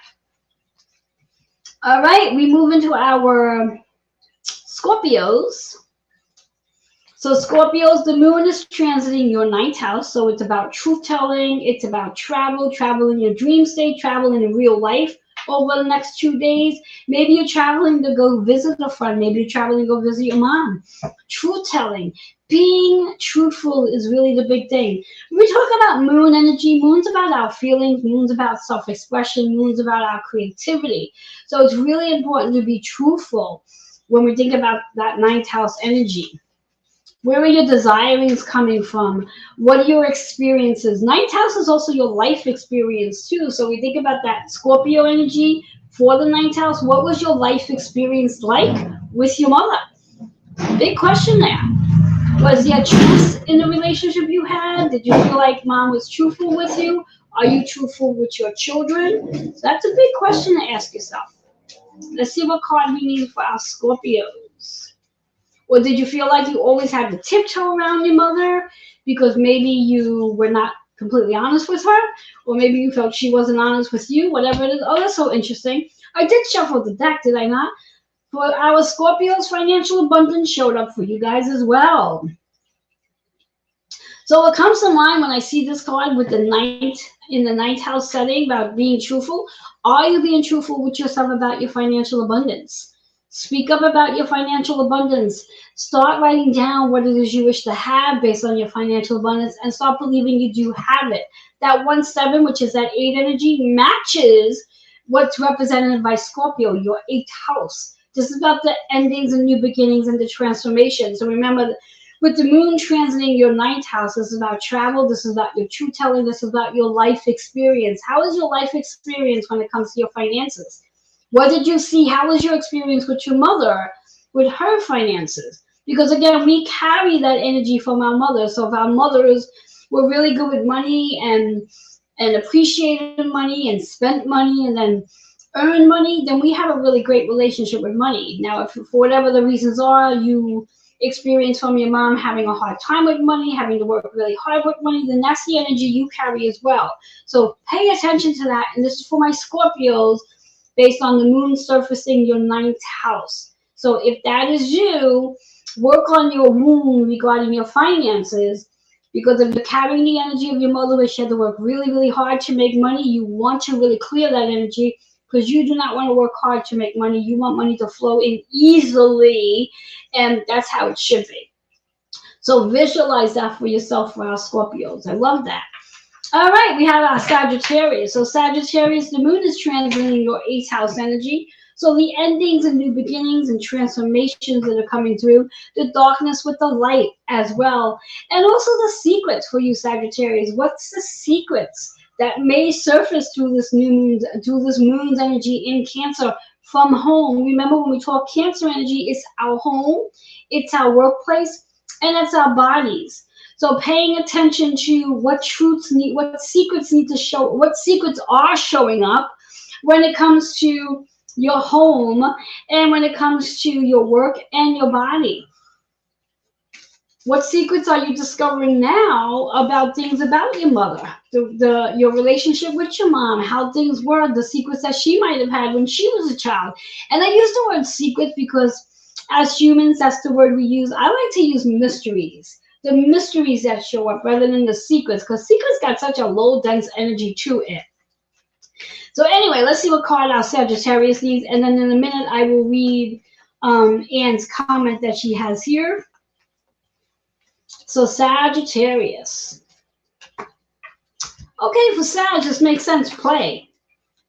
All right, we move into our Scorpios. So Scorpios, the moon is transiting your 9th house. So it's about truth-telling. It's about travel in your dream state, traveling in real life over the next 2 days. Maybe you're traveling to go visit a friend. Maybe you're traveling to go visit your mom. Truth-telling. Being truthful is really the big thing. When we talk about moon energy, moon's about our feelings, moon's about self-expression, moon's about our creativity. So it's really important to be truthful when we think about that 9th house energy. Where are your desirings coming from? What are your experiences? 9th house is also your life experience too. So we think about that Scorpio energy for the 9th house. What was your life experience like with your mother? Big question there. Was there truth in the relationship you had? Did you feel like mom was truthful with you? Are you truthful with your children? So that's a big question to ask yourself. Let's see what card we need for our Scorpios. Or did you feel like you always had to tiptoe around your mother because maybe you were not completely honest with her? Or maybe you felt she wasn't honest with you, whatever it is. Oh, that's so interesting. I did shuffle the deck, did I not? For our Scorpios, financial abundance showed up for you guys as well. So what comes to mind when I see this card with the Knight in the ninth house setting about being truthful? Are you being truthful with yourself about your financial abundance? Speak up about your financial abundance. Start writing down what it is you wish to have based on your financial abundance and start believing you do have it. That 1-7, which is that 8 energy, matches what's represented by Scorpio, your 8th house. This is about the endings and new beginnings and the transformation. So remember, with the moon transiting your 9th house, this is about travel. This is about your truth telling. This is about your life experience. How is your life experience when it comes to your finances? What did you see? How was your experience with your mother, with her finances? Because again, we carry that energy from our mother. So if our mothers were really good with money and appreciated money and spent money and then earned money, then we have a really great relationship with money. Now, if for whatever the reasons are, you experience from your mom having a hard time with money, having to work really hard with money, then that's the energy you carry as well. So pay attention to that. And this is for my Scorpios based on the moon surfacing your 9th house. So if that is you, work on your wound regarding your finances, because if you're carrying the energy of your mother, which she had to work really, really hard to make money, you want to really clear that energy because you do not want to work hard to make money. You want money to flow in easily, and that's how it should be. So visualize that for yourself for our Scorpios. I love that. All right, we have our Sagittarius. So Sagittarius, the moon is transiting your 8th house energy. So the endings and new beginnings and transformations that are coming through, the darkness with the light as well. And also the secrets for you Sagittarius. What's the secrets that may surface through this moon's energy in Cancer from home? Remember when we talk Cancer energy, it's our home, it's our workplace, and it's our bodies. So paying attention to what secrets need to show, what secrets are showing up when it comes to your home and when it comes to your work and your body. What secrets are you discovering now about things about your mother, your relationship with your mom, how things were, the secrets that she might have had when she was a child? And I use the word secrets because as humans, that's the word we use. I like to use mysteries. The mysteries that show up rather than the secrets, because secrets got such a low, dense energy to it. So anyway, let's see what card our Sagittarius needs, and then in a minute I will read Anne's comment that she has here. So Sagittarius. Okay, for Sag, this makes sense. Play.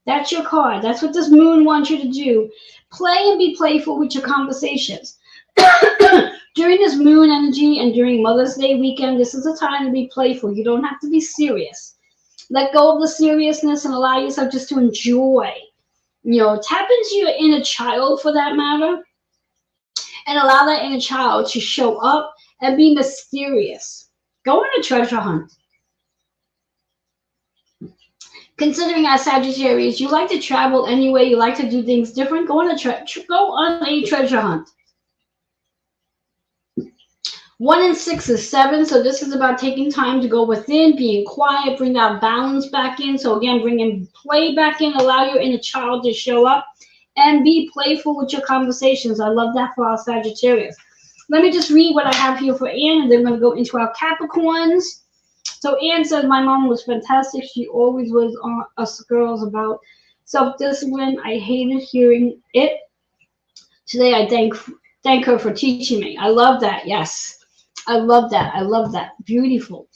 That's your card. That's what this moon wants you to do. Play and be playful with your conversations. During this moon energy and during Mother's Day weekend, this is a time to be playful. You don't have to be serious. Let go of the seriousness and allow yourself just to enjoy. Tap into your inner child for that matter and allow that inner child to show up and be mysterious. Go on a treasure hunt. Considering as Sagittarius, you like to travel anyway, you like to do things different, go on a treasure hunt. 1 and 6 is 7, so this is about taking time to go within, being quiet, bring that balance back in. So again, bring in play back in, allow your inner child to show up, and be playful with your conversations. I love that for our Sagittarius. Let me just read what I have here for Anne, and then we're going to go into our Capricorns. So Anne says, my mom was fantastic. She always was on us girls about self-discipline. I hated hearing it. Today I thank her for teaching me. I love that. Yes. I love that. I love that. Beautiful.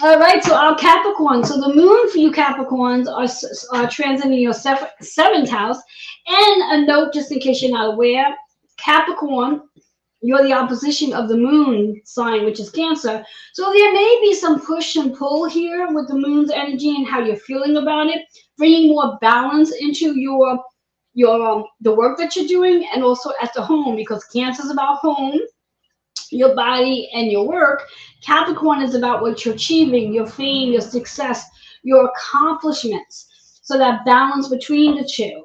All right, so our Capricorn. So the moon for you Capricorns are transiting your 7th house. And a note, just in case you're not aware, Capricorn, you're the opposition of the moon sign, which is Cancer. So there may be some push and pull here with the moon's energy and how you're feeling about it, bringing more balance into the work that you're doing and also at the home, because Cancer is about home, your body, and your work. Capricorn is about what you're achieving, your fame, your success, your accomplishments. So that balance between the two.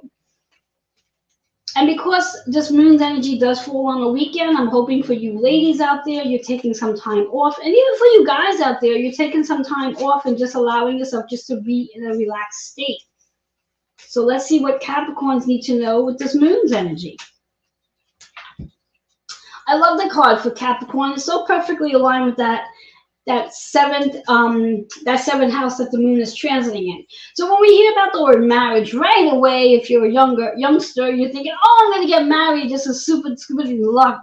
And because this moon's energy does fall on the weekend, I'm hoping for you ladies out there, you're taking some time off. And even for you guys out there, you're taking some time off and just allowing yourself just to be in a relaxed state. So let's see what Capricorns need to know with this moon's energy. I love the card for Capricorn. It's so perfectly aligned with that seventh house that the moon is transiting in. So when we hear about the word marriage, right away, if you're a youngster, you're thinking, oh, I'm going to get married. This is super luck.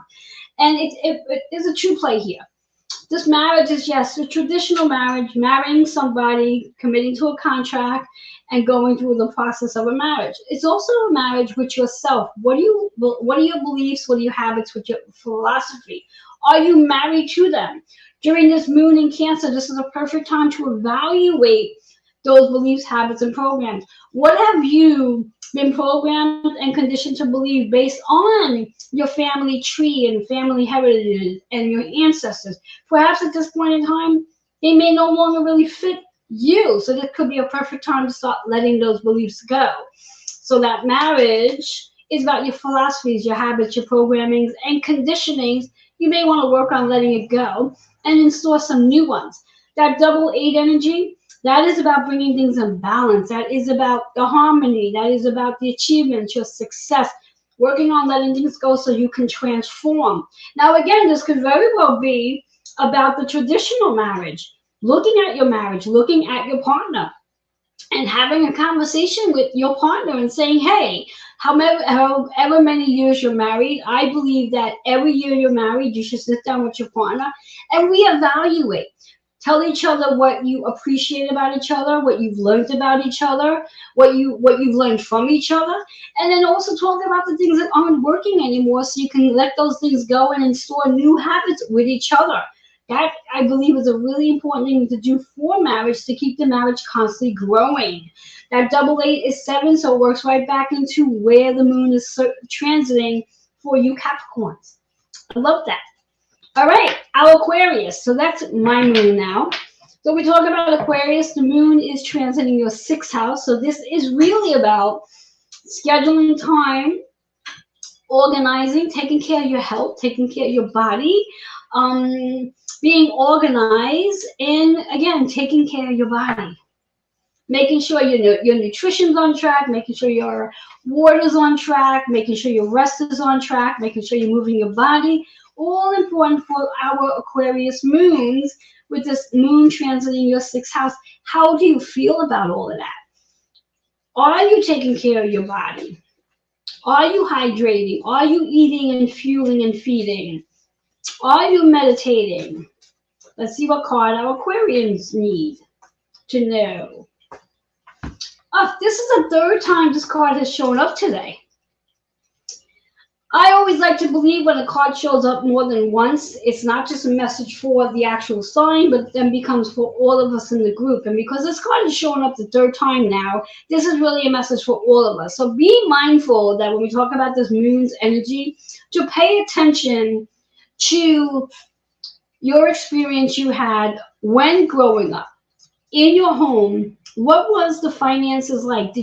And it is a true play here. This marriage is, yes, a traditional marriage, marrying somebody, committing to a contract, and going through the process of a marriage. It's also a marriage with yourself. What are your beliefs? What are your habits? With your philosophy? Are you married to them? During this moon in Cancer, this is a perfect time to evaluate those beliefs, habits, and programs. What have you been programmed and conditioned to believe based on your family tree and family heritage and your ancestors? Perhaps at this point in time, they may no longer really fit you. So this could be a perfect time to start letting those beliefs go. So that marriage is about your philosophies, your habits, your programmings, and conditionings. You may want to work on letting it go and install some new ones. That double 8 energy, that is about bringing things in balance. That is about the harmony. That is about the achievements, your success, working on letting things go so you can transform. Now, again, this could very well be about the traditional marriage, looking at your marriage, looking at your partner, and having a conversation with your partner and saying, hey, however many years you're married, I believe that every year you're married, you should sit down with your partner and reevaluate. Tell each other what you appreciate about each other, what you've learned about each other, what you've learned from each other, and then also talk about the things that aren't working anymore so you can let those things go and install new habits with each other. That, I believe, is a really important thing to do for marriage, to keep the marriage constantly growing. That double 8 is 7, so it works right back into where the moon is transiting for you Capricorns. I love that. All right, our Aquarius. So that's my moon now. So we talk about Aquarius. The moon is transiting your 6th house. So this is really about scheduling time, organizing, taking care of your health, taking care of your body, being organized, and again, taking care of your body. Making sure your nutrition's on track, making sure your water's on track, making sure your rest is on track, making sure you're moving your body. All important for our Aquarius moons with this moon transiting your 6th house. How do you feel about all of that? Are you taking care of your body? Are you hydrating? Are you eating and fueling and feeding? Are you meditating? Let's see what card our Aquarians need to know. Oh, this is the 3rd time this card has shown up today. I always like to believe when a card shows up more than once, it's not just a message for the actual sign, but then becomes for all of us in the group. And because this card is showing up the 3rd time now, this is really a message for all of us. So be mindful that when we talk about this moon's energy, to pay attention to your experience you had when growing up in your home. What was the finances like?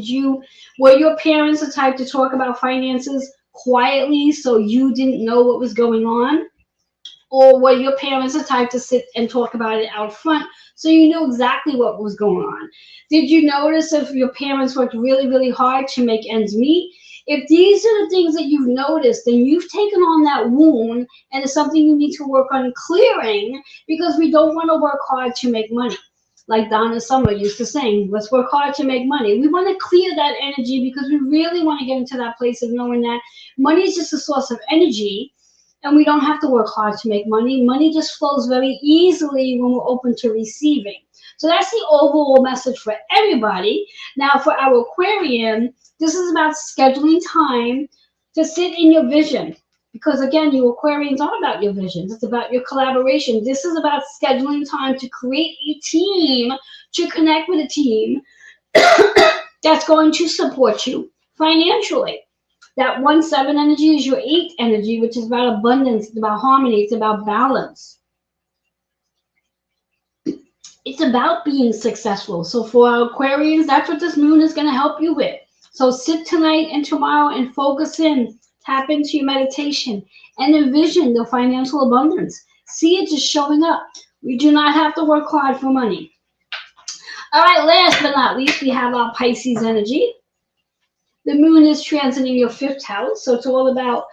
Were your parents the type to talk about finances quietly so you didn't know what was going on? Or were your parents the type to sit and talk about it out front so you knew exactly what was going on? Did you notice if your parents worked really, really hard to make ends meet? If these are the things that you've noticed, then you've taken on that wound, and it's something you need to work on clearing, because we don't want to work hard to make money. Like Donna Summer used to sing, let's work hard to make money. We want to clear that energy because we really want to get into that place of knowing that money is just a source of energy, and we don't have to work hard to make money. Money just flows very easily when we're open to receiving. So that's the overall message for everybody. Now for our Aquarian, this is about scheduling time to sit in your vision. Because again, you Aquarians are about your visions. It's about your collaboration. This is about scheduling time to create a team, to connect with a team that's going to support you financially. That 1-7 energy is your 8 energy, which is about abundance, it's about harmony, it's about balance. It's about being successful. So for our Aquarians, that's what this moon is going to help you with. So sit tonight and tomorrow and focus in. Tap into your meditation and envision the financial abundance. See it just showing up. We do not have to work hard for money. All right, last but not least, we have our Pisces energy. The moon is transiting your 5th house, so it's all about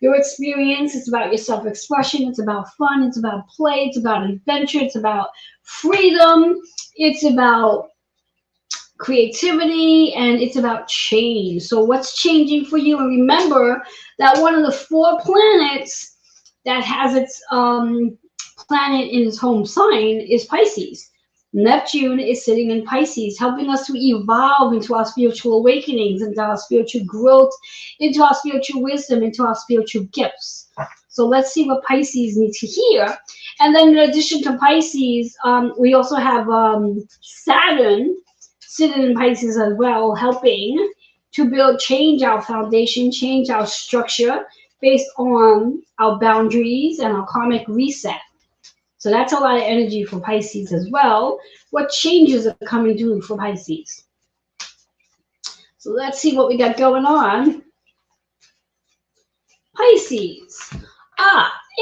your experience. It's about your self-expression. It's about fun. It's about play. It's about adventure. It's about freedom. It's about creativity, and it's about change. So what's changing for you? And remember that one of the 4 planets that has its planet in its home sign is Pisces. Neptune is sitting in Pisces, helping us to evolve into our spiritual awakenings, into our spiritual growth, into our spiritual wisdom, into our spiritual gifts. So let's see what Pisces needs to hear. And then in addition to Pisces, we also have Saturn sitting in Pisces as well, helping to build, change our foundation, change our structure based on our boundaries and our karmic reset. So that's a lot of energy for Pisces as well. What changes are coming through for Pisces? So let's see what we got going on. Pisces.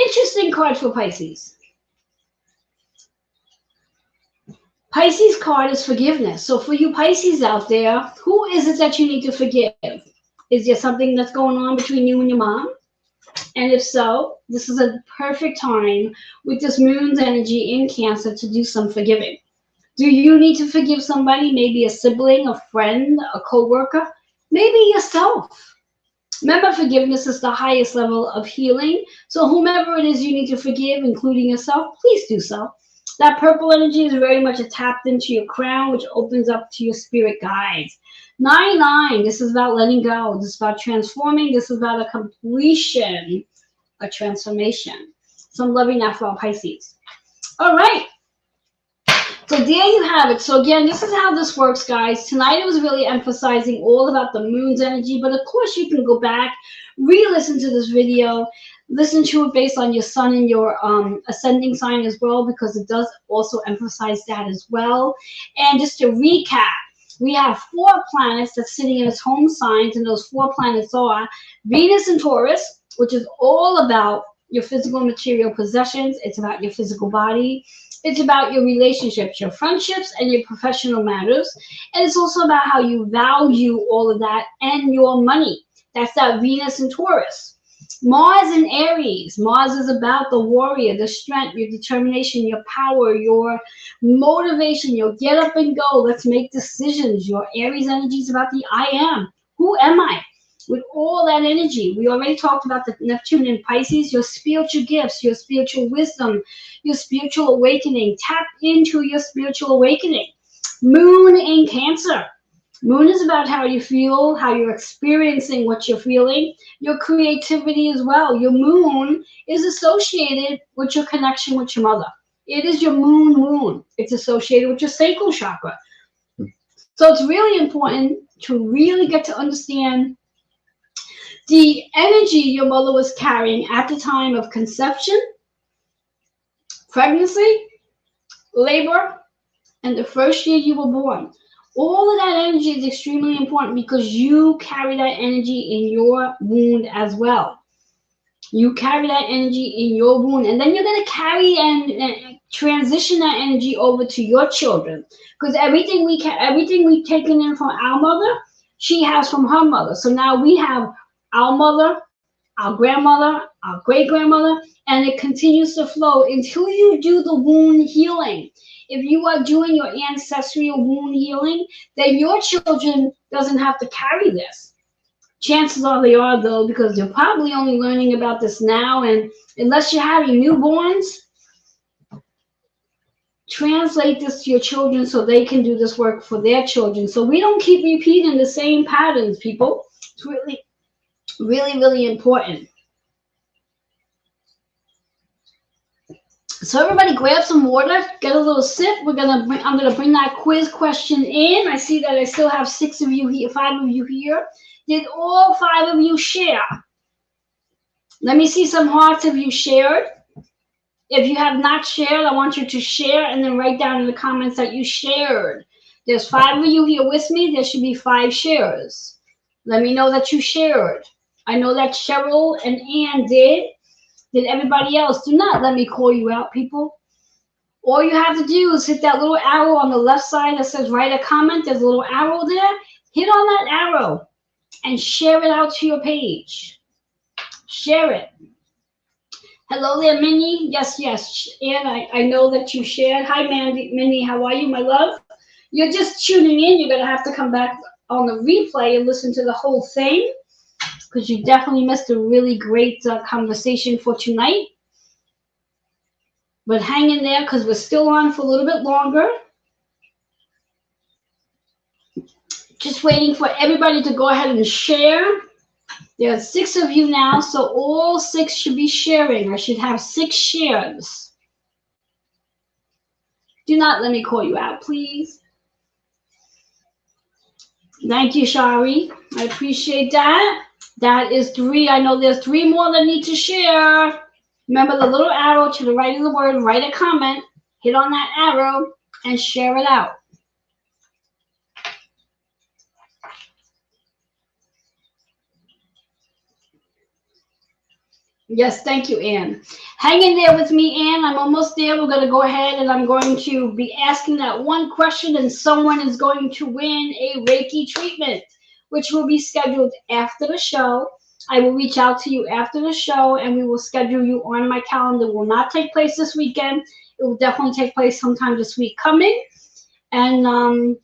Interesting card for Pisces. Pisces card is forgiveness. So for you Pisces out there, who is it that you need to forgive? Is there something that's going on between you and your mom? And if so, this is a perfect time with this moon's energy in Cancer to do some forgiving. Do you need to forgive somebody? Maybe a sibling, a friend, a co-worker, maybe yourself. Remember, forgiveness is the highest level of healing. So whomever it is you need to forgive, including yourself, please do so. That purple energy is very much tapped into your crown, which opens up to your spirit guides. 9-9, this is about letting go. This is about transforming. This is about a completion, a transformation. So I'm loving that for Pisces. All right. So there you have it. So again, this is how this works, guys. Tonight it was really emphasizing all about the moon's energy. But of course, you can go back, re-listen to this video, listen to it based on your sun and your ascending sign as well, because it does also emphasize that as well. And just to recap, we have 4 planets that's sitting in its home signs, and those 4 planets are Venus and Taurus, which is all about your physical material possessions. It's about your physical body. It's about your relationships, your friendships, and your professional matters. And it's also about how you value all of that and your money. That's that Venus and Taurus. Mars and Aries. Mars is about the warrior, the strength, your determination, your power, your motivation, your get up and go. Let's make decisions. Your Aries energy is about the I am. Who am I? With all that energy, we already talked about the Neptune in Pisces, your spiritual gifts, your spiritual wisdom, your spiritual awakening. Tap into your spiritual awakening. Moon in Cancer. Moon is about how you feel, how you're experiencing what you're feeling, your creativity as well. Your moon is associated with your connection with your mother. It is your moon. It's associated with your sacral chakra. So it's really important to really get to understand the energy your mother was carrying at the time of conception, pregnancy, labor, and the first year you were born. All of that energy is extremely important because you carry that energy in your wound as well. You carry that energy in your wound, and then you're going to carry and transition that energy over to your children, because everything we've taken in from our mother, she has from her mother. So now we have our mother, our grandmother, our great-grandmother, and it continues to flow until you do the wound healing. If you are doing your ancestral wound healing, then your children doesn't have to carry this. Chances are they are, though, because they're probably only learning about this now, and unless you're having newborns, translate this to your children so they can do this work for their children. So we don't keep repeating the same patterns, people. It's really, really, really important. So everybody grab some water, get a little sip. I'm gonna bring that quiz question in. I see that I still have 6 of you here, 5 of you here. Did all 5 of you share? Let me see some hearts if you shared. If you have not shared, I want you to share and then write down in the comments that you shared. There's 5 of you here with me. There should be 5 shares. Let me know that you shared. I know that Cheryl and Ann did. Did everybody else? Do not let me call you out, people. All you have to do is hit that little arrow on the left side that says write a comment. There's a little arrow there. Hit on that arrow and share it out to your page. Share it. Hello there, Minnie. Yes, yes. And I know that you shared. Hi, Minnie. How are you, my love? You're just tuning in. You're going to have to come back on the replay and listen to the whole thing because you definitely missed a really great conversation for tonight. But hang in there because we're still on for a little bit longer. Just waiting for everybody to go ahead and share. There are 6 of you now, so all 6 should be sharing. I should have 6 shares. Do not let me call you out, please. Thank you, Shari. I appreciate that. That is 3. I know there's 3 more that need to share. Remember the little arrow to the right of the word. Write a comment. Hit on that arrow and share it out. Yes, thank you, Anne. Hang in there with me, Anne. I'm almost there. We're going to go ahead and I'm going to be asking that one question and someone is going to win a Reiki treatment, which will be scheduled after the show. I will reach out to you after the show and we will schedule you on my calendar. It will not take place this weekend. It will definitely take place sometime this week coming. And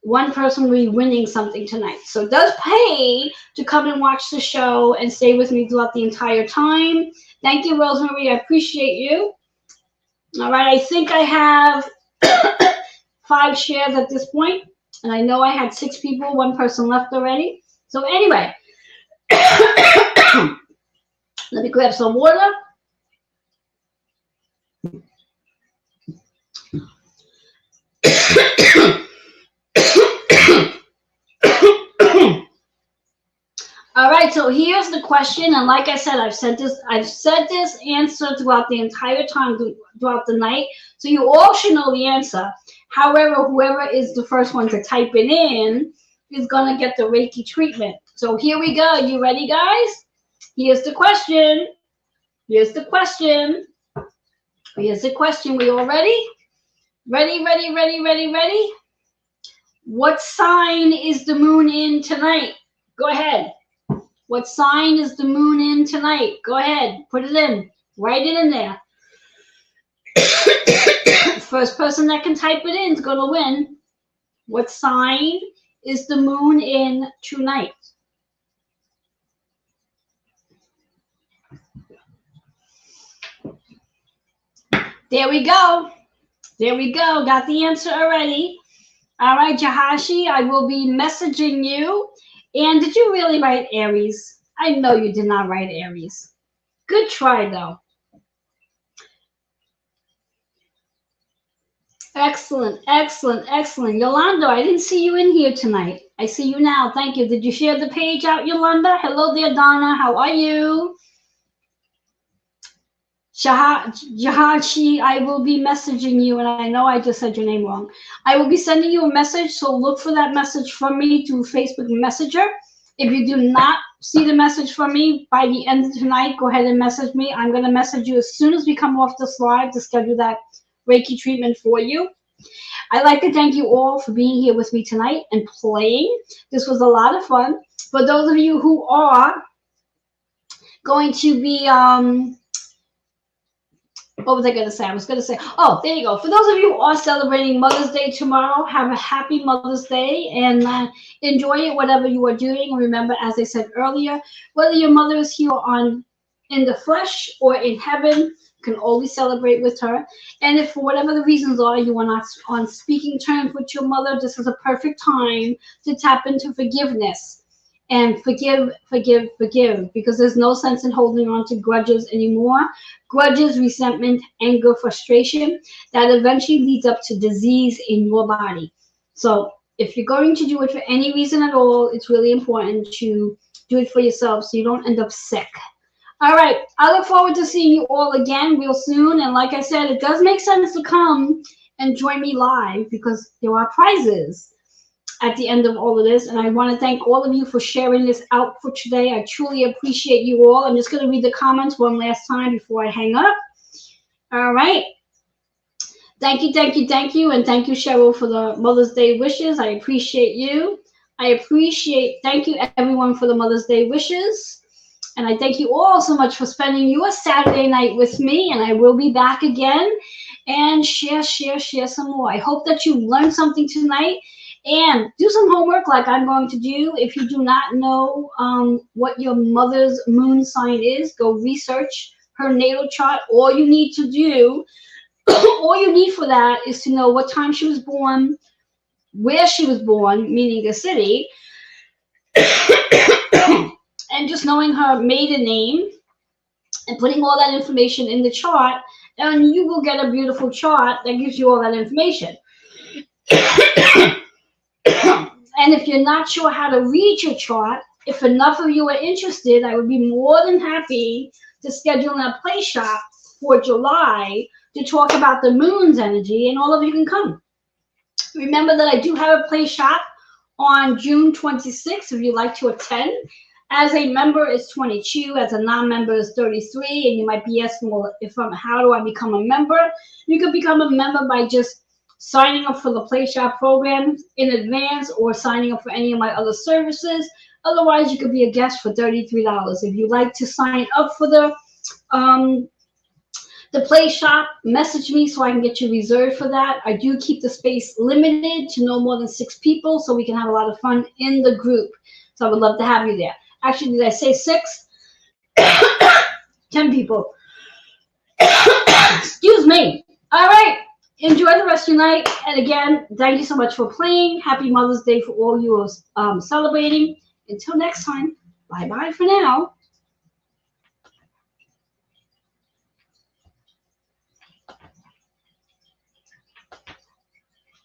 one person will be winning something tonight. So it does pay to come and watch the show and stay with me throughout the entire time. Thank you, Rosemary. I appreciate you. All right, I think I have 5 shares at this point, and I know I had 6 people. 1 person left already. So anyway, let me grab some water. All right, so here's the question, and like I said, I've said this answer throughout the entire time, throughout the night, so you all should know the answer. However, whoever is the first one to type it in is gonna get the Reiki treatment. So here we go. You ready, guys? Here's the question. Here's the question. Here's the question. We all ready? Ready, ready, ready, ready, ready? What sign is the moon in tonight? Go ahead. What sign is the moon in tonight? Go ahead. Put it in. Write it in there. First person that can type it in is going to win. What sign is the moon in tonight? There we go. There we go. Got the answer already. All right, Jahashi, I will be messaging you. And did you really write Aries? I know you did not write Aries. Good try, though. Excellent, excellent, excellent. Yolanda, I didn't see you in here tonight. I see you now. Thank you. Did you share the page out, Yolanda? Hello there, Donna. How are you? Jahachi, I will be messaging you, and I know I just said your name wrong. I will be sending you a message, so look for that message from me through Facebook Messenger. If you do not see the message from me by the end of tonight, go ahead and message me. I'm going to message you as soon as we come off this live to schedule that Reiki treatment for you. I'd like to thank you all for being here with me tonight and playing. This was a lot of fun. For those of you who are going to be... what was I going to say? I was going to say, oh, there you go. For those of you who are celebrating Mother's Day tomorrow, have a happy Mother's Day and enjoy it, whatever you are doing. Remember, as I said earlier, whether your mother is here in the flesh or in heaven, you can always celebrate with her. And if for whatever the reasons are, you are not on speaking terms with your mother, this is a perfect time to tap into forgiveness. And forgive, forgive, forgive, because there's no sense in holding on to grudges anymore. Grudges, resentment, anger, frustration, that eventually leads up to disease in your body. So if you're going to do it for any reason at all, it's really important to do it for yourself so you don't end up sick. All right, I look forward to seeing you all again real soon. And like I said, it does make sense to come and join me live because there are prizes at the end of all of this. And I want to thank all of you for sharing this out for today. I truly appreciate you all. I'm just going to read the comments one last time before I hang up. All right. Thank you, thank you, thank you. And thank you, Cheryl, for the Mother's Day wishes. I appreciate you. Thank you, everyone, for the Mother's Day wishes. And I thank you all so much for spending your Saturday night with me. And I will be back again and share some more. I hope that you learned something tonight. And do some homework like I'm going to do. If you do not know what your mother's moon sign is, go research her natal chart. All you need to do, all you need for that is to know what time she was born, where she was born, meaning the city, and just knowing her maiden name and putting all that information in the chart, and you will get a beautiful chart that gives you all that information. And if you're not sure how to read your chart, if enough of you are interested, I would be more than happy to schedule a play shop for July to talk about the moon's energy, and all of you can come. Remember that I do have a play shop on June 26th if you'd like to attend. As a member, it's 22. As a non-member, it's 33. And you might be asking, well, how do I become a member? You can become a member by just signing up for the Play Shop program in advance or signing up for any of my other services. Otherwise, you could be a guest for $33. If you'd like to sign up for the Play Shop, message me so I can get you reserved for that. I do keep the space limited to no more than 6 people so we can have a lot of fun in the group. So I would love to have you there. Actually, did I say 6? 10 people. Excuse me. All right. Enjoy the rest of your night. And again, thank you so much for playing. Happy Mother's Day for all you are celebrating. Until next time, bye-bye for now.